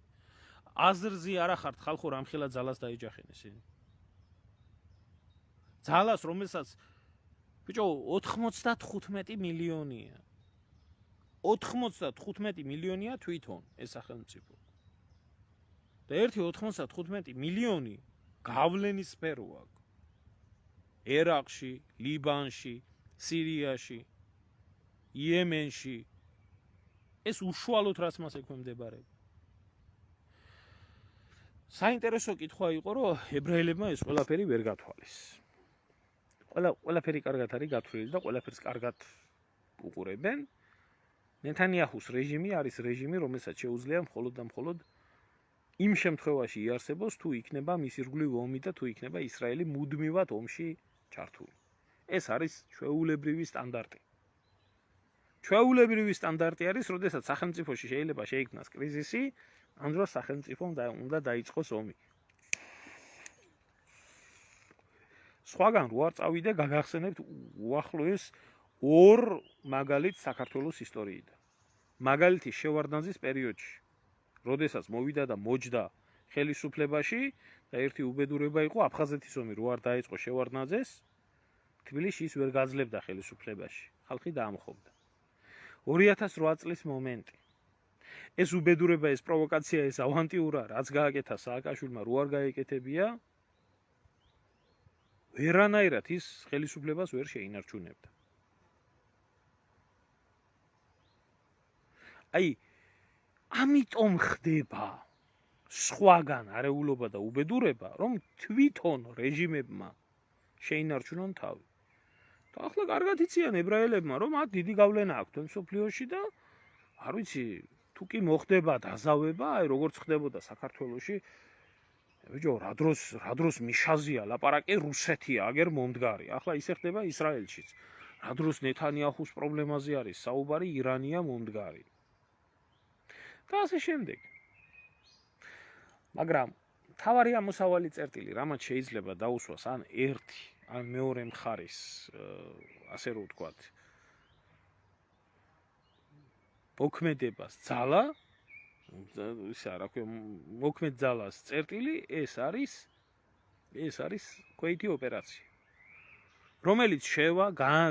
აზრზე არ ახართ ხალხო რამხელა ძალას დაეჯახენ ისინი. ძალას, რომელსაც ბიჭო 95 მილიონია. 95 მილიონია თვითონ ეს სახელმწიფო. და ერთი 95 მილიონი გავლენის სფერო აქვს. ერაყში, ლიბანში, სირიაში, იემენში. ეს უშუალოდ რაც მას ექვემდებარება. საინტერესო კითხვა იყო, რომ ებრაელებმა ეს ყველაფერი ვერ გათვალეს. ყველაფერი კარგად არის გათვლილი და ყველაფერს კარგად უყურებენ. ნეთანიაჰუს რეჟიმი არის რეჟიმი, რომელსაც შეუძლია მხოლოდ და მხოლოდ იმ შემთხვევაში იარსებოს, თუ იქნება მის ირგვლივ ომი და თუ იქნება ისრაელი მუდმივად ომში ჩართული. ეს არის ჩვეულებრივი სტანდარტი. ჩვეულებრივი სტანდარტი არის, როდესაც სახელმწიფოში შეიძლება შეიქმნას კრიზისი, ამ დროს სახელმწიფომ უნდა დაიწყოს ომი. სხვაგან რო არ წავიდე, გაგახსენებთ უახლოეს ორ მაგალითს საქართველოს ისტორიიდან. მაგალითი შევარდნაძის პერიოდში, როდესაც მოვიდა და მოჯდა ხელისუფლებაში და ერთი უბედურება იყო აფხაზეთის ომი რო არ დაიწყო შევარდნაძეს, თბილისში ის ვერ გაძლევდა ხელისუფლებაში. ხალხი დაამხობდა. 2008 წლის მომენტი. ეს უბედურება, ეს პროვოკაცია, ეს ავანტიურა, რაც გააკეთა სააკაშვილმა, რო არ გაეკეთებია, ვერანაირად ის ხელისუფლებას ვერ შეინარჩუნებდა. აი, ამიტომ ხდება სხვაგან არეულობა და უბედურება, რომ თვითონ რეჟიმებმა შეინარჩუნონ თავი. და ახლა კარგად იციან ებრაელებმა, რომ მათ დიდი გავლენა აქვთ მსოფლიოში და არ ვიცი, თუ კი მოხდება დაზავება, აი როგორც ხდებოდა საქართველოში, ბიჭო, რა დროს მიშაზია ლაპარაკი რუსეთია, აგერ მომდგარი. ახლა ისე ხდება ისრაელშიც. რა დროს ნეთანიაჰუს პრობლემაზე არის საუბარი, ირანია მომდგარი. და ასე შემდეგ. მაგრამ თავარი ამოსავალი წერტილი, რამაც შეიძლება დაუსვას ან ერთი, ან მეორე მხარის, ასე რომ ვთქვათ, მოქმედებას ძალა, ისა რა ქვია, მოქმედ ძალას წერტილი, ეს არის ქვეითი ოპერაცია. რომელიც შევა,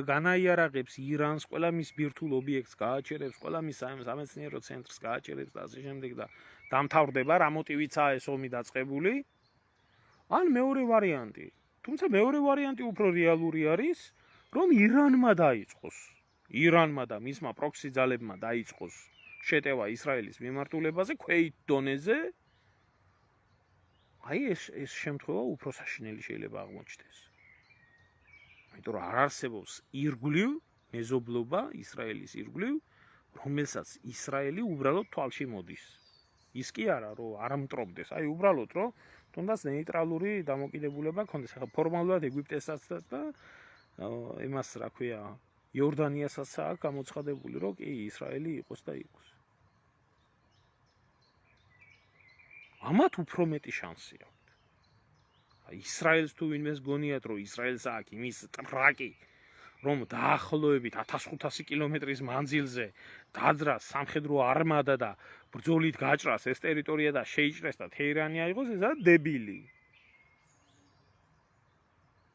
განაიარაღებს ირანს, ყველა მის ბირთვულ ობიექტს გააჩერებს, ყველა მის სამეცნიერო ცენტრს გააჩერებს და ასე შემდეგ და დამთავრდება, რა მოტივიცაა ეს ომი დაწყებული. ან მეორე ვარიანტი. თუმცა მეორე ვარიანტი უფრო რეალური არის, რომ ირანმა დაიწყოს. ირანმა და მისმა პროქსი ძალებმა დაიწყოს შეტევა ისრაელის მიმართულებაზე ქვეით დონეზე. აი ეს შემთხვევა უფრო საშინელი შეიძლება აღმოჩნდეს. იმიტომ რომ არ არსებობს ირგვლივ მეზობლობა ისრაელის ირგვლივ, რომელსაც ისრაელი უბრალოდ თვალში მოდის. ის კი არა, რომ არ მტრობდეს, აი უბრალოდ რომ თუნდაც ნეიტრალური დამოკიდებულება ქონდეს. ახლა ფორმალურად ეგვიპტესაც და იმას რა ქვია, იორდანიასაც აქვს გამოცხადებული, რომ კი ისრაელი იყოს და იყოს. ამათ უფრო მეტი შანსი აქვს. ისრაელს თუ ვინმეს გონიათ, რომ ისრაელს აქვს იმის ტრაკი, რომ დაახლოებით 1500 კილომეტრის მანძილზე დაძრას სამხედრო არმადა და ბრძოლით გაჭრას ეს ტერიტორია და შეიჭრეს და თეირანი აიღოს, ეს არის დებილი.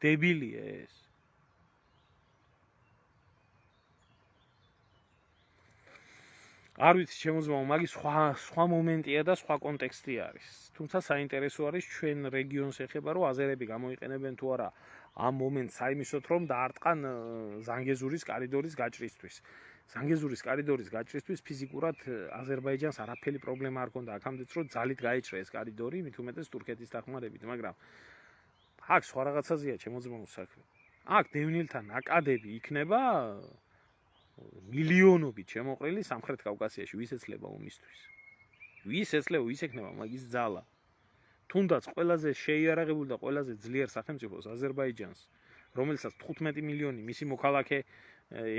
დებილი ეს. არ ვიცი, შემოძმაო, მაგის სხვა მომენტია და სხვა კონტექსტი არის. თუმცა საინტერესო არის ჩვენ რეგიონს ეხება, რომ აზერები გამოიყენებენ თუ არა ამ მომენტს საიმისოთ, რომ დაარტყან ზანგეზურის კორიდორის გაჭრისთვის. ზანგეზურის კორიდორის გაჭრისთვის ფიზიკურად აზერბაიჯანს არაფერი პრობლემა არ ქონდა, აქამდეც რომ ძალით გაიჭრა ეს კორიდორი, მით უმეტეს თურქეთის დახმარებით, მაგრამ აქ სხვა რაღაცაზეა შემოძმაო საქმე. აქ დევნილთა ნაკადები იქნება მილიონობით შემოყრილი სამხრეთ კავკასიაში, ვის ეცლება ომისთვის. ვის ეცლება, ვის ექნება მაგის ძალა. თუნდაც ყველაზე შეიარაღებულ და ყველაზე ძლიერ სახელმწიფოს აზერბაიჯანს, რომელსაც 15 მილიონი მისი მოქალაქე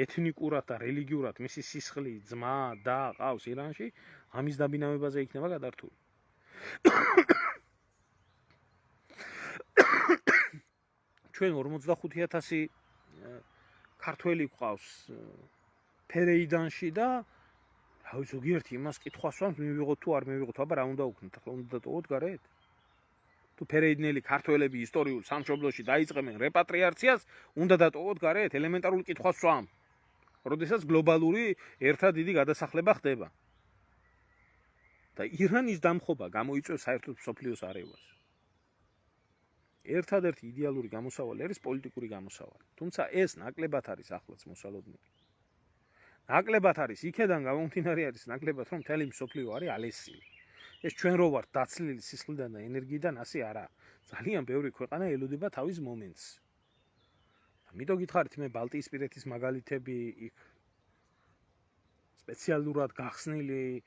ეთნიკურად და რელიგიურად მისი სისხლი, ძმა და ყავს ირანში, ამის დაბინავებაზე იქნება გადართული. ჩვენ 45,000 ქართველი გვყავს ფერეიდანში და რავი ზოგიერთი იმას კითხვას ვამს, მივიღოთ თუ არ მივიღოთ, აბა რა უნდა უქნათ, ახლა უნდა დატოვოთ გარეთ? თუ ფერეიდნელი ქართველები ისტორიულ სამშობლოში დაიწყებენ რეპატრიაციას, უნდა დატოვოთ გარეთ? ელემენტარულ კითხვას ვამ. როდესაც გლობალური ერთად დიდი გადასახლება ხდება. და ირანის დამხობა გამოიწვევს საერთოდ მსოფლიოს არევას. ერთადერთი იდეალური გამოსავალი არის პოლიტიკური გამოსავალი. თუმცა ეს ნაკლებად არის ახლაც მოსალოდნელი. ნაკლებად არის, იქედან გამომდინარე არის ნაკლებად, რომ მთელი მსოფლიო არის ალესილი. ეს ჩვენ რო ვართ დაცლილი სისხლიდან და ენერგიიდან, ასე არა. ძალიან ბევრი ქვეყანა ელოდება თავის მომენტს. ამიტომ გითხარით, მე ბალტიისპირეთის მაგალითები იქ სპეციალურად გახსნილი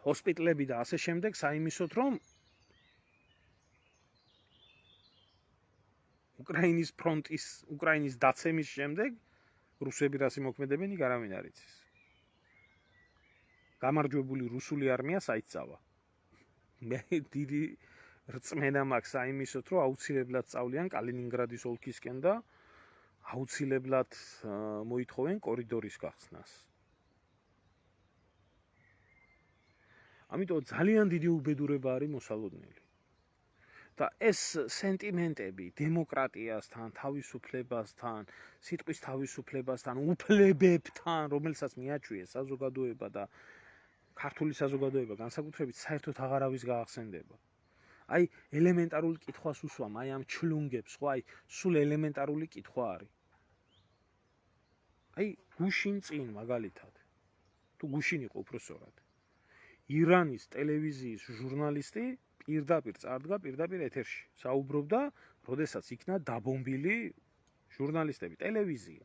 ჰოსპიტლები და ასე შემდეგ, საიმისოთ, რომ უკრაინის ფრონტის, უკრაინის დაცემის შემდეგ რუსები რას იმოქმედებენ, იქ არავინ არ იცის. გამარჯვებული რუსული არმია საიცავა. მე დიდი რწმენა მაქვს აიმისოთ, რომ აუცილებლად სწავლიან კალინინგრადის ოლქისკენ და აუცილებლად მოითხოვენ კორიდორის გახსნას. ამიტომ ძალიან დიდი უბედურება არის მოსალოდნელი. და ეს სენტიმენტები დემოკრატიასთან, თავისუფლებასთან, სიტყვის თავისუფლებასთან, უფლებებთან, რომელსაც მიაჩვიეს საზოგადოება და ქართული საზოგადოება განსაკუთრებით საერთოდ აღარავის გაახსენდება. აი ელემენტარული კითხვას უსვამ, აი ამ ჩლუნგებს, ხო, აი სულ ელემენტარული კითხვა არის. აი გუშინ წინ მაგალითად. თუ გუშინ იყო უბრალოდ ირანის ტელევიზიის ჟურნალისტი პირდაპირ წარდგა პირდაპირ ეთერში. საუბრობდა, როდესაც იქნა დაბომბილი ჟურნალისტები, ტელევიზია.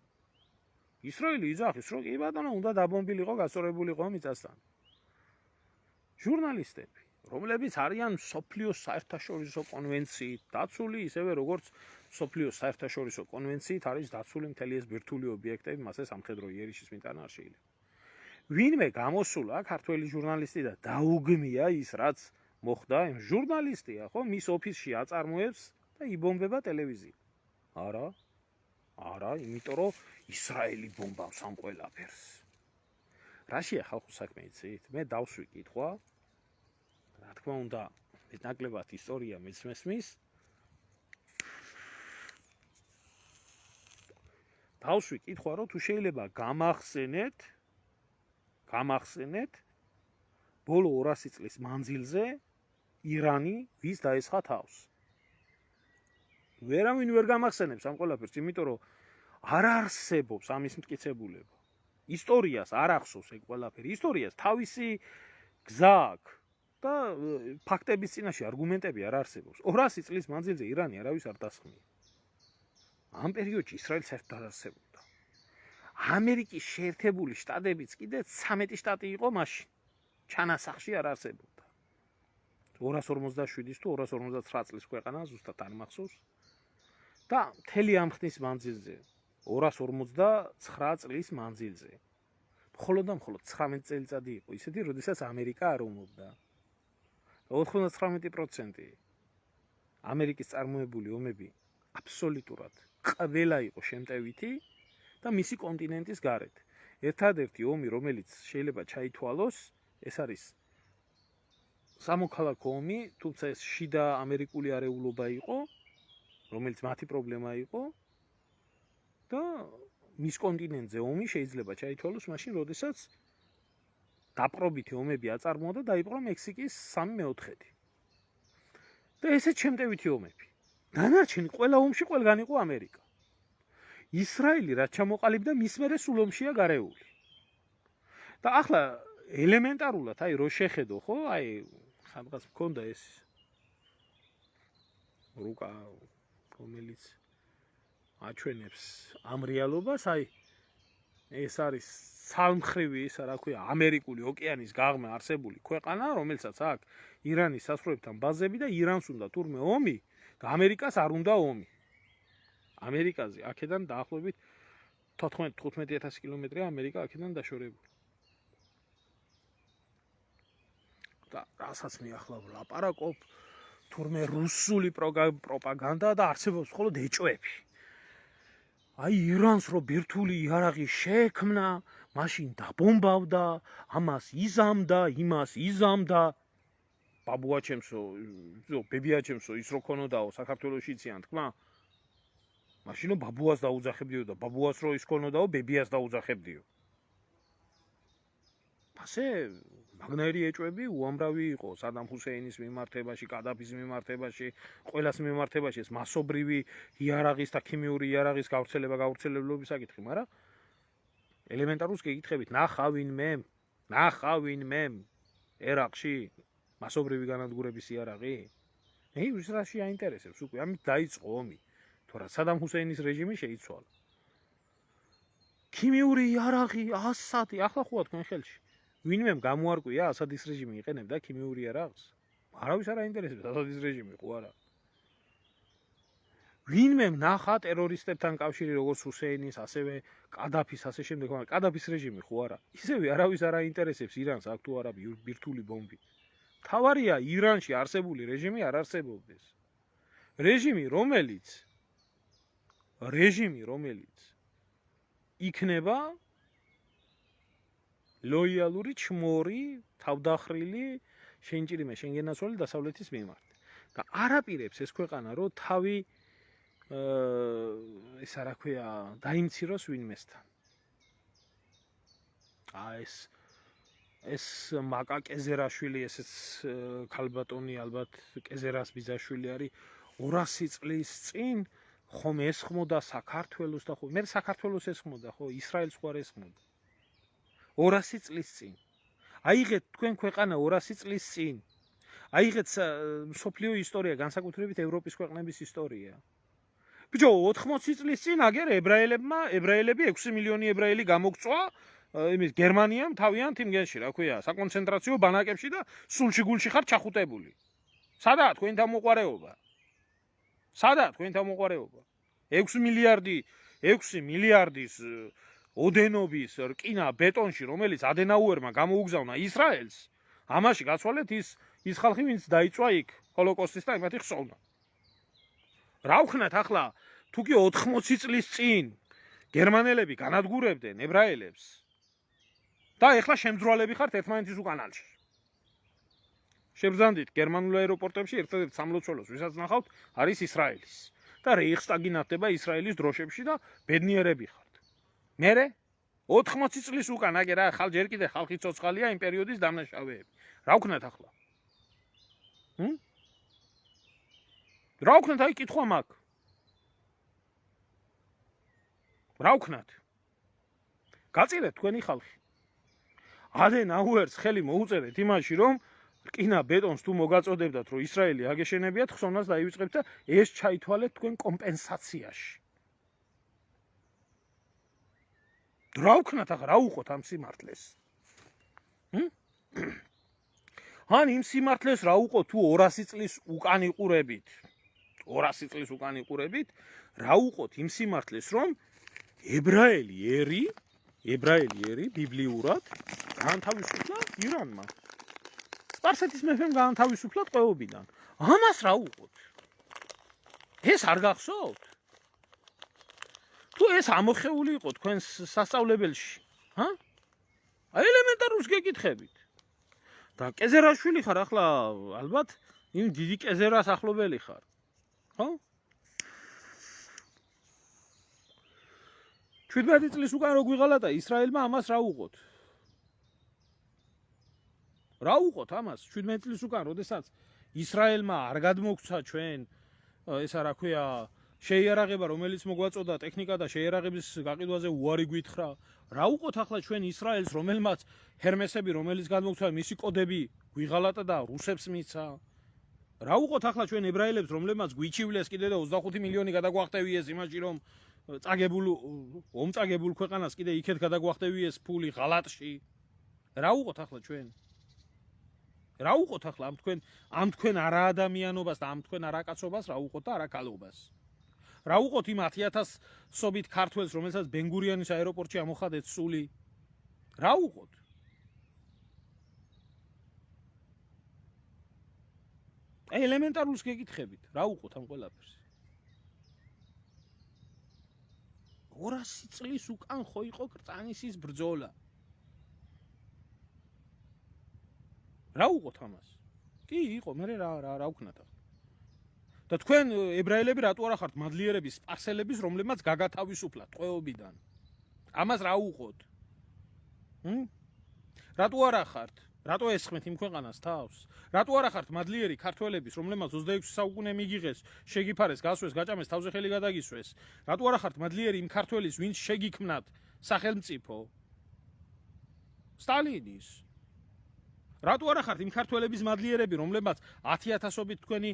ისრაელი იძახის, რომ კი ბატონო, უნდა დაბომბილიყო, გასწორებულიყო მიწასთან. ჟურნალისტები, რომლებიც არიან მსოფლიოს საერთაშორისო კონვენციით დაცული, ისევე როგორც მსოფლიოს საერთაშორისო კონვენციით არის დაცული მთელი ეს ბირთვული ობიექტები, მასე სამხედრო იერიშის მიტანა არ შეიძლება. ვინმე გამოსულა ქართველი ჟურნალისტი და დაუგმია ის, რაც მოხდა, ჟურნალისტია, ხო, მის ოფისში აწარმოებს და იბომბება ტელევიზია. არა, იმიტომ რომ ისრაელი ბომბავს ამ ყველაფერს. რაშია ხალხო საქმე იცით? მე დავსვი კითხვა. რა თქმა უნდა, ნაკლებად ისტორია მესმის. დავსვი კითხვა, რომ თუ შეიძლება გამახსენეთ ბოლო 200 წლის მანძილზე ირანი ვის დაესხა თავს. ვერავინ ვერ გამახსენებს ამ ყველაფერს, იმიტომ რომ არ არსებობს ამის მტკიცებულება. ისტორიას არ ახსოვს ეგ ყველაფერი. ისტორიას თავისი გზა აქვს და ფაქტების წინაშე არგუმენტები არ არსებობს. 200 წლის მანძილზე ირანი არავის არ დასხმია. ამ პერიოდში ისრაელი საერთოდ არ არსებობდა. ამერიკის შეერთებული შტატებიც კიდე 13 შტატი იყო მაშინ. ჩანასახში არ არსებობდა. 257-ის თუ 259 წლის ქვეყანა ზუსტად არ მახსოვს. და მთელი ამ ხნის მანძილზე 259 წლის მანძილზე მხოლოდ 19 წელიწადი იყო ისეთი, როდესაც ამერიკა არ ომობდა. 99% ამერიკის წარმოებული ომები აბსოლუტურად ყველა იყო შემტევითი და მისი კონტინენტის გარეთ. ერთადერთი ომი, რომელიც შეიძლება ჩაითვალოს, ეს არის სამოქალაქო ომი, თუმცა ეს შიდა ამერიკული არეულობა იყო, რომელიც მათი პრობლემა იყო და მის კონტინენტზე ომი შეიძლება ჩაითვალოს მაშინ, როდესაც დაპყრობითი ომები აწარმოა და დაიპყრო მექსიკის 3/4. და ესეც შემტევითი ომები. დანარჩენი ყველა ომში ყველგან იყო ამერიკა. ისრაელი რაც ჩამოყალიბდა, მის მერე სულ ომშია გარეული. და ახლა ელემენტარულად, აი რო შეხედო, ხო, აი სადღაც მქონდა ეს რუკა, რომელიც აჩვენებს ამ რეალობას, აი ეს არის ცალმხრივი, ისა რა ქვია, ამერიკული ოკეანის გაღმა არსებული ქვეყანა, რომელსაც აქვს ირანის სასწრაფოებთან ბაზები და ირანს უნდა თურმე ომი და ამერიკას არ უნდა ომი. ამერიკაზე აქედან დაახლოებით 14-15,000 კილომეტრია ამერიკა აქედან დაშორებული. და რასაც მე ახლა ვლაპარაკობ, თურმე რუსული პროპაგანდა და არსებობს მხოლოდ ეჭვები. აი ირანს რო ბირთვული იარაღი შეექმნა, მაშინ დაბომბავდა, ამას იზამდა, იმას იზამდა. ბაბუაჩემსო, ბებიაჩემსო, ის რო ქონოდაო საქართველოში იციან თქმა. მაშინო ბაბუას დაუძახებდიო და ბაბუას რო ის ქონოდაო, ბებიას დაუძახებდიო. ასე მაგნაირი ეჭვები უამრავი იყო სადამ ჰუსეინის მიმართებაში, კადაფის მიმართებაში, ყველას მიმართებაში ეს მასობრივი იარაღის და ქიმიური იარაღის გავრცელებლობის საკითხი, მაგრამ ელემენტარულს გეკითხებით, ნახავინ მე ერაყში მასობრივი განადგურების იარაღი? მე ის რაში აინტერესებს უკვე, ამით დაიწყო ომი. თორე სადამ ჰუსეინის რეჟიმი შეიცვალა. ქიმიური იარაღი, ასადი, ახლა ხოა თქვენ ხელში. ვინმემ გამოარკვია ასადის რეჟიმი იყენებდა ქიმიური იარაღს? არავის არ აინტერესებს ასადის რეჟიმი, ხო არა? ვინმე ნახა ტერორისტებთან კავშირი როგორც ჰუსეინის, ასევე კადაფის, ასე შემდეგ, მაგრამ კადაფის რეჟიმი ხო არა. ისევე არავის არ აინტერესებს ირანს აქ თუ არა ბირთვული ბომბი. თავარია ირანში არსებული რეჟიმი არ არსებობდეს. რეჟიმი, რომელიც იქნება ლოიალური, ჩმორი, თავდახრილი, შენჭირიმე შენგენაცვალე დასავლეთის მიმართ. და არაპირებს ეს ქვეყანა რომ თავი ესა რა ქვია, დაიმციროს ვინმესთან. ეს მაკა კეზერაშვილი, ესეც ქალბატონი ალბათ კეზერას ბიძაშვილი არის 200 წლის წინ ხომ ესხმოდა საქართველოს და ხო მე საქართველოს ესხმოდა ხო ისრაელს ხوار ესხმოდა 200 წლის წინ. აიღეთ თქვენ ქვეყანა 200 წლის წინ. აიღეთ მსოფლიო ისტორია, განსაკუთრებით ევროპის ქვეყნების ისტორია. ბიჭო, 80 წლის წინ აგერ ებრაელები 6 მილიონი ებრაელი გამოგწვა იმის გერმანიამ თავიანთ იმგენში, რა ქვია, საკონცენტრაციო ბანაკებში და სულში გულში ხარ ჩახუტებული. სადაა თქვენ თავმოყარეობა? 6 მილიარდის ოდენობის რკინა ბეტონში, რომელიც ადენაუერმა გამოუგზავნა ისრაელს, ამაში გაცვალეთ ის ხალხი, ვინც დაიწვა იქ ჰოლოკოსტის და იმათი ხსოვნა. რა ვქნათ ახლა, თუ კი 80 წლის წინ გერმანელები განადგურებდნენ ებრაელებს და ეხლა შემძრვალები ხართ ერთმანეთის უკანალში. შებრძანდით გერმანულ აეროპორტებში ერთადერთ სამლოცველოს, ვისაც ნახავთ, არის ისრაელის. და რეიხსტაგი ნახდება ისრაელის დროშებში და ბედნიერები ხართ. მერე 80 წლის უკან აგერ ჯერ კიდე ხალხი ცოცხალია იმ პერიოდის დამნაშავეები. რა ვქნათ ახლა? რა ვქნათ, აი კითხვა მაქვს. რა ვქნათ? გაწირეთ თქვენი ხალხი. ადენაუერს ხელი მოუწერეთ იმაში, რომ რკინა ბეტონს თუ მოგაწოდებდათ, რომ ისრაელი აგეშენებიათ, ხსოვნას დაივიწყებთ და ეს ჩაითვალეთ თქვენ კომპენსაციაში. რა ვქნათ ახლა, რა უყოთ ამ სიმართლეს? ან იმ სიმართლეს რა უყოთ თუ 200 წლის უკან იყურებით? 200 წლის უკან იყურებით, რა უყოთ იმ სიმართლეს, რომ ებრაელი ერი ბიბლიურად გაანთავისუფლა ირანმა. სპარსეთის მეფემ გაანთავისუფლა ტყვეობიდან. ამას რა უყოთ? ეს არ გახსოვთ? თუ ეს ამოხეული იყო თქვენს სასწავლებელში, აი ელემენტარულს გეკითხებით. და კეზერაშვილი ხარ ახლა, ალბათ იმ დიდი კეზერას ახლობელი ხარ. ხო? 17 წლის უკან რო გვიღალა და ისრაელმა ამას რა უყოთ? რა უყოთ ამას 17 წლის უკან, როდესაც ისრაელმა არ გადმოგცა ჩვენ ესა რა ქვია შეიარაღება, რომელიც მოგვაწოდა ტექნიკა და შეიარაღების გაყიდვაზე უარი გვითხრა. რა უყოთ ახლა ჩვენ ისრაელს, რომელმაც ჰერმესები, რომელიც გადმოგცა, მისი კოდები გვიღალატა და რუსებს მიცა. რა უყოთ ახლა ჩვენ ებრაელებს, რომლებმაც გვიჩივლეს კიდე და 25 მილიონი გადაგვახტევიეს იმაში, რომ ომწაგებულ ქვეყანას კიდე იქეთ გადაგვახტევიეს ფული ღალატში. რა უყოთ ახლა ჩვენ? რა უყოთ ახლა ამ თქვენ არაადამიანობას და ამ თქვენ არაკაცობას, რა უყოთ და არაკალობას? რა უყოთ იმ 10,000-სობით ქართველს, რომელსაც ბენგურიანის აეროპორტში ამოხადეთ სული? რა უყოთ? აი ელემენტარულს გეკითხებით, რა უყოთ ამ ყველაფერს? 200 წლის უკან ხო იყო კრწანისის ბრძოლა. რა უყოთ ამას? კი, იყო, მე რა ვქნათ ახლა. და თქვენ ებრაელები რატო არა ხართ მადლიერების, სპარსელების, რომლებმაც გაგათავისუფლათ ტყვეობიდან? ამას რა უყოთ? რატო არა ხართ? რატო ესხმეთ იმ ქვეყანას თავს? რატო არა ხართ მადლიერი ქართველების, რომლებმაც 26 საუკუნე მიგიღეს, შეგიფარეს, გასვეს, გაჭამეს, თავზე ხელი გადაგისვეს? რატო არა ხართ მადლიერი იმ ქართველის, ვინც შეგიქმნათ სახელმწიფო? სტალინის. რატო არა ხართ იმ ქართველების მადლიერები, რომლებმაც 10,000-ობით თქვენი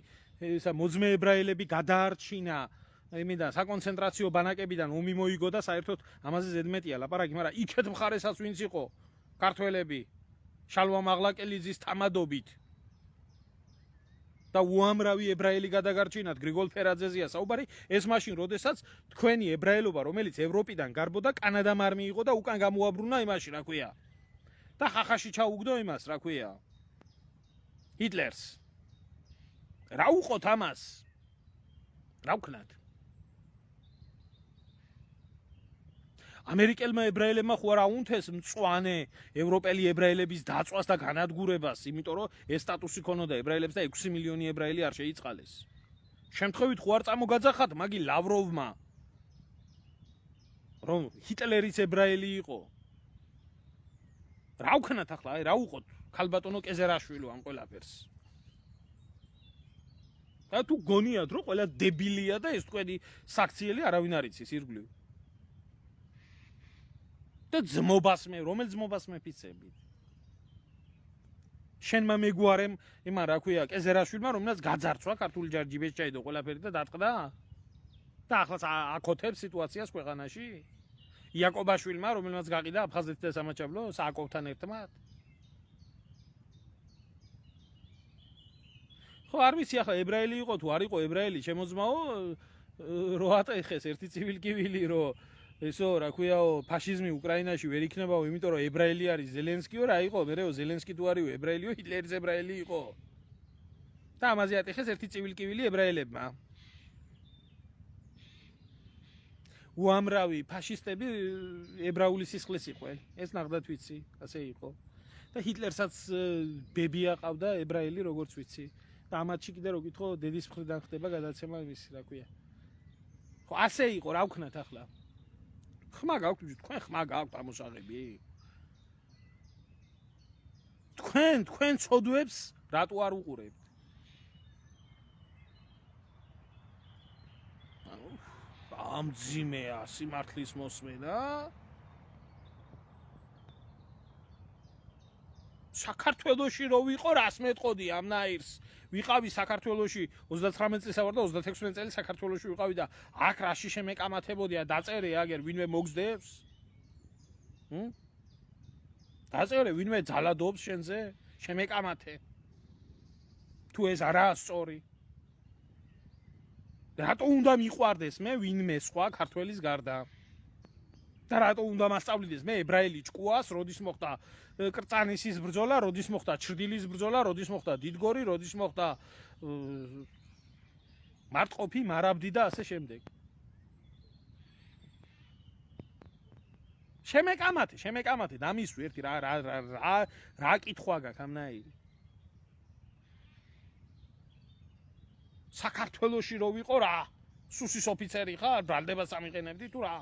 მოძმე ებრაელები გადაარჩინა იმიდან საკონცენტრაციო ბანაკებიდან ომი მოიგო და საერთოდ ამაზე ზედმეტია ლაპარაკი, მაგრამ იქეთ მხარესაც ვინც იყო ქართველები შალვა მაღლაკელიძის თამადობით და უამრავი ებრაელი გადაგარჩინათ, გრიგოლ ფერაძეზეა საუბარი, ეს მაშინ, როდესაც თქვენი ებრაელობა, რომელიც ევროპიდან გარბოდა, კანადამ არ მიიღო და უკან გამოაბრუნა იმაში, რა ქვია. და ხახაში ჩაუგდო იმას, რა ქვია. ჰიტლერს. რა უყოთ ამას? რა ვქნათ? ამერიკელმა ებრაელებმა ხო არა უნთეს მწვანე ევროპელი ებრაელების დაწვას და განადგურებას, იმიტომ რომ ეს სტატუსი ქონოდა ებრაელებს და 6 მილიონი ებრაელი არ შეიწყალეს. შემთხვევით ხო არ წამოგაძახათ მაგი ლავროვმა, რომ ჰიტლერის ებრაელი იყო. რა ვქნათ ახლა, აი რა უყოთ ქალბატონო კეზერაშვილი ამ ყველაფერს. და თუ გონიათ რომ ყველა დებილია და ეს თქვენი საქციელი არავინ არ იცის ირგვლივ. და ძმობას მე, რომელ ძმობას მეფიცებით? შენმა მეგვარემ, იმან რა ქვია, კეზერაშვილმა, რომელსაც გაძარცვა ქართული ჯარჯიბეში ჩაიდო ყველაფერი და დატყდა? და ახლა აკოთებს სიტუაციას ქვეყანაში? იაკობაშვილმა, რომელმაც გაყიდა აფხაზეთის და სამაჩაბლო სააკოვთან ერთმად? ხო, არ ვიცი ახლა ებრაელი იყო თუ არ იყო ებრაელი, შემოძმაო რო ატეხეს ერთი ცივილკივილი, რომ ესო რა ქვიაო ფაშიზმი უკრაინაში ვერ იქნებაო, იმიტომ რომ ებრაელი არის ზელენსკიო, რა იყო, მერეო ზელენსკი თუ არისო ებრაელიო, ჰიტლერის ებრაელი იყო. და ამაზე ატეხეს ერთი ცივილკივილი ებრაელებმა. უამრავი ფაშისტები ებრაული სისხლის იყვნენ, ეს ნახდათ ვიცი, ასე იყო. და ჰიტლერსაც ბები აყავდა ებრაელი, როგორც ვიცი. და ამათში კიდე რო გითხო, დედის მხრიდან ხდება გადაცემა მისი, რა ქვია. ხო, ასე იყო, რა ვქნათ ახლა? ხმა გაქვთ, თქვენ ხმა გაქვთ ამოსაღები? თქვენ ცოდვებს რატო არ უყურებთ? ამძიმეა სიმართლის მოსმენა. საქართველოში რო ვიყო, რას მეტყოდი ამ ნაირს? ვიყავი საქართველოში 39 წელს ვარ და 36 წელი საქართველოში ვიყავი და აქ რაში შემეკამათებოდია, დაწერე აგერ ვინმე მოგზდებს? დაწერე ვინმე ძალადობს შენზე? შემეკამათე. თუ ეს არაა სწორი. რატო უნდა მიყვარდეს მე ვინმე სხვა ქართველის გარდა? და რატო უნდა მასწავლიდეს მე ებრაელი ჭკუას, როდის მოხდა კრწანისის ბრძოლა, როდის მოხდა ჩრდილის ბრძოლა, როდის მოხდა დიდგორი, როდის მოხდა მარტყოფი, მარაბდი და ასე შემდეგ. შემეკამათე, დამისვი ერთი რა კითხვა გაქვს ამნაირი. საქართველოში რო ვიყო რა? სუსის ოფიცერი ხარ, ბრალდებას ამიყენებდი თუ რა?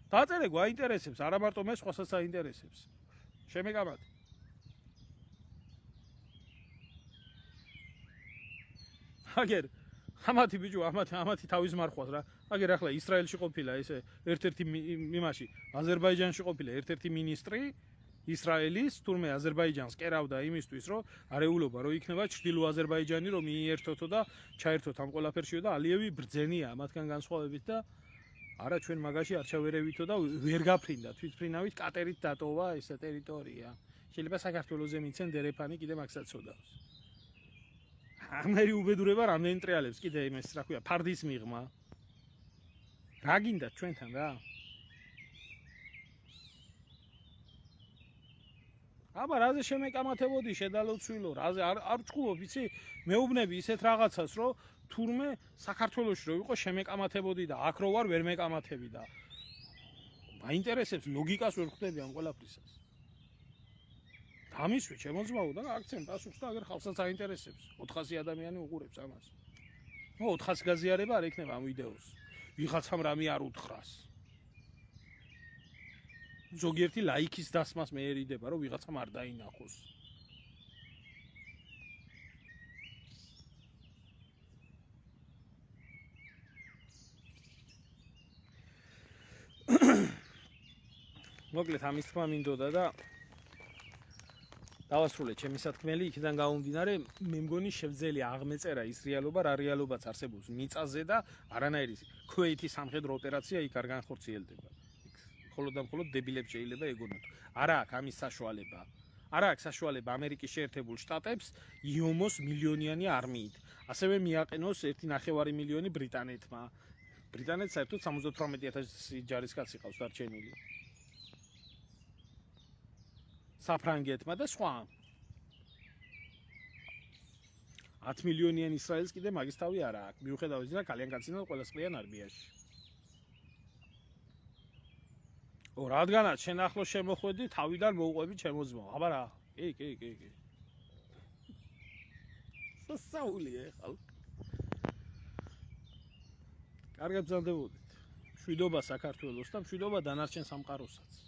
დაწერე გვაინტერესებს, არა მარტო მე სხვასაც აინტერესებს. შემეკამათე. აგერ ამათი ბიჭო, ამათი თავის მარხვას რა. აგერ ახლა ისრაელში ყოფილა ესე ერთ-ერთი იმაში, აზერბაიჯანში ყოფილა ერთ-ერთი მინისტრი ისრაელის, თურმე აზერბაიჯანს კერავდა იმისთვის, რომ არეულობა რო იქნება ჩრდილო აზერბაიჯანი, რომ მიერთოთო და ჩაერთოთ ამ ყველაფერშიო და ალიევი ბრძენია მათგან განსხვავებით და არა ჩვენ მაგაში არ ჩავერევითო და ვერ გაფრინდა თვითფრინავით კატერით დატოვა ეს ტერიტორია. შეიძლება საქართველოზე მიცენ დერეფანი კიდე მაგსაც ცოდავს. ამერი უბედურება რამდენი ტრიალებს კიდე იმეს რა ქვია, ფარდის მიღმა. რა გინდათ ჩვენთან რა? აბა რაზე შემეკამათებოდი შედალოცვილო, რაზე არ ჭკუობ, იცი? მეუბნები ისეთ რაღაცას, რომ თურმე საქართველოში რო ვიყო შემეკამათებოდი და აქ რო ვარ ვერ მეკამათები და მაინტერესებს ლოგიკას ვერ ხვდები ამ ყველაფრისას. დამისვე შემოძმაო და აქცენ პასუხს და აგერ ხალხსაც აინტერესებს. 400 ადამიანი უყურებს ამას. 400 გაზიარება არ იქნება ამ ვიდეოს. ვიღაცამ რამე არ უთხრას. ზოგიერთი ლაიქის დასმას მე ერიდება, რომ ვიღაცამ არ დაინახოს. მოკლედ ამის თქმა მინდოდა და დავასრულე ჩემი სათქმელი, იქიდან გამომდინარე, მე მგონი შევძელი აღმეწერა ის რეალობა, რა რეალობაც არსებობს მიწაზე და არანაირი ქუეითის სამხედრო ოპერაცია იქ არ განხორციელდება. მხოლოდ და მხოლოდ დებილებს შეიძლება ეგონოთ. არა აქვს ამის საშუალება. არა აქვს საშუალება ამერიკის შეერთებულ შტატებს იომოს მილიონიანი არმიით. ასევე მიაყენოს 1.5 მილიონი ბრიტანეთმა. ბრიტანეთს საერთოდ 78,000 ჯარისკაცი ყავს დარჩენილი. საფრანგეთმა და სხვა 10 მილიონიან ისრაელს კიდე მაგის თავი არა აქვს. მიუხედავად იმისა, კალიან კაცინო ყველა სყლიან არმიაში. რადგანაც შენ ახლოს შემოხვედი, თავიდან მოუყვები ჩემო ძმო. აბა რა? კი. სასაულია ხალ. კარგად ბრძანდებოდით. მშვიდობა საქართველოს და მშვიდობა დანარჩენ სამყაროსაც.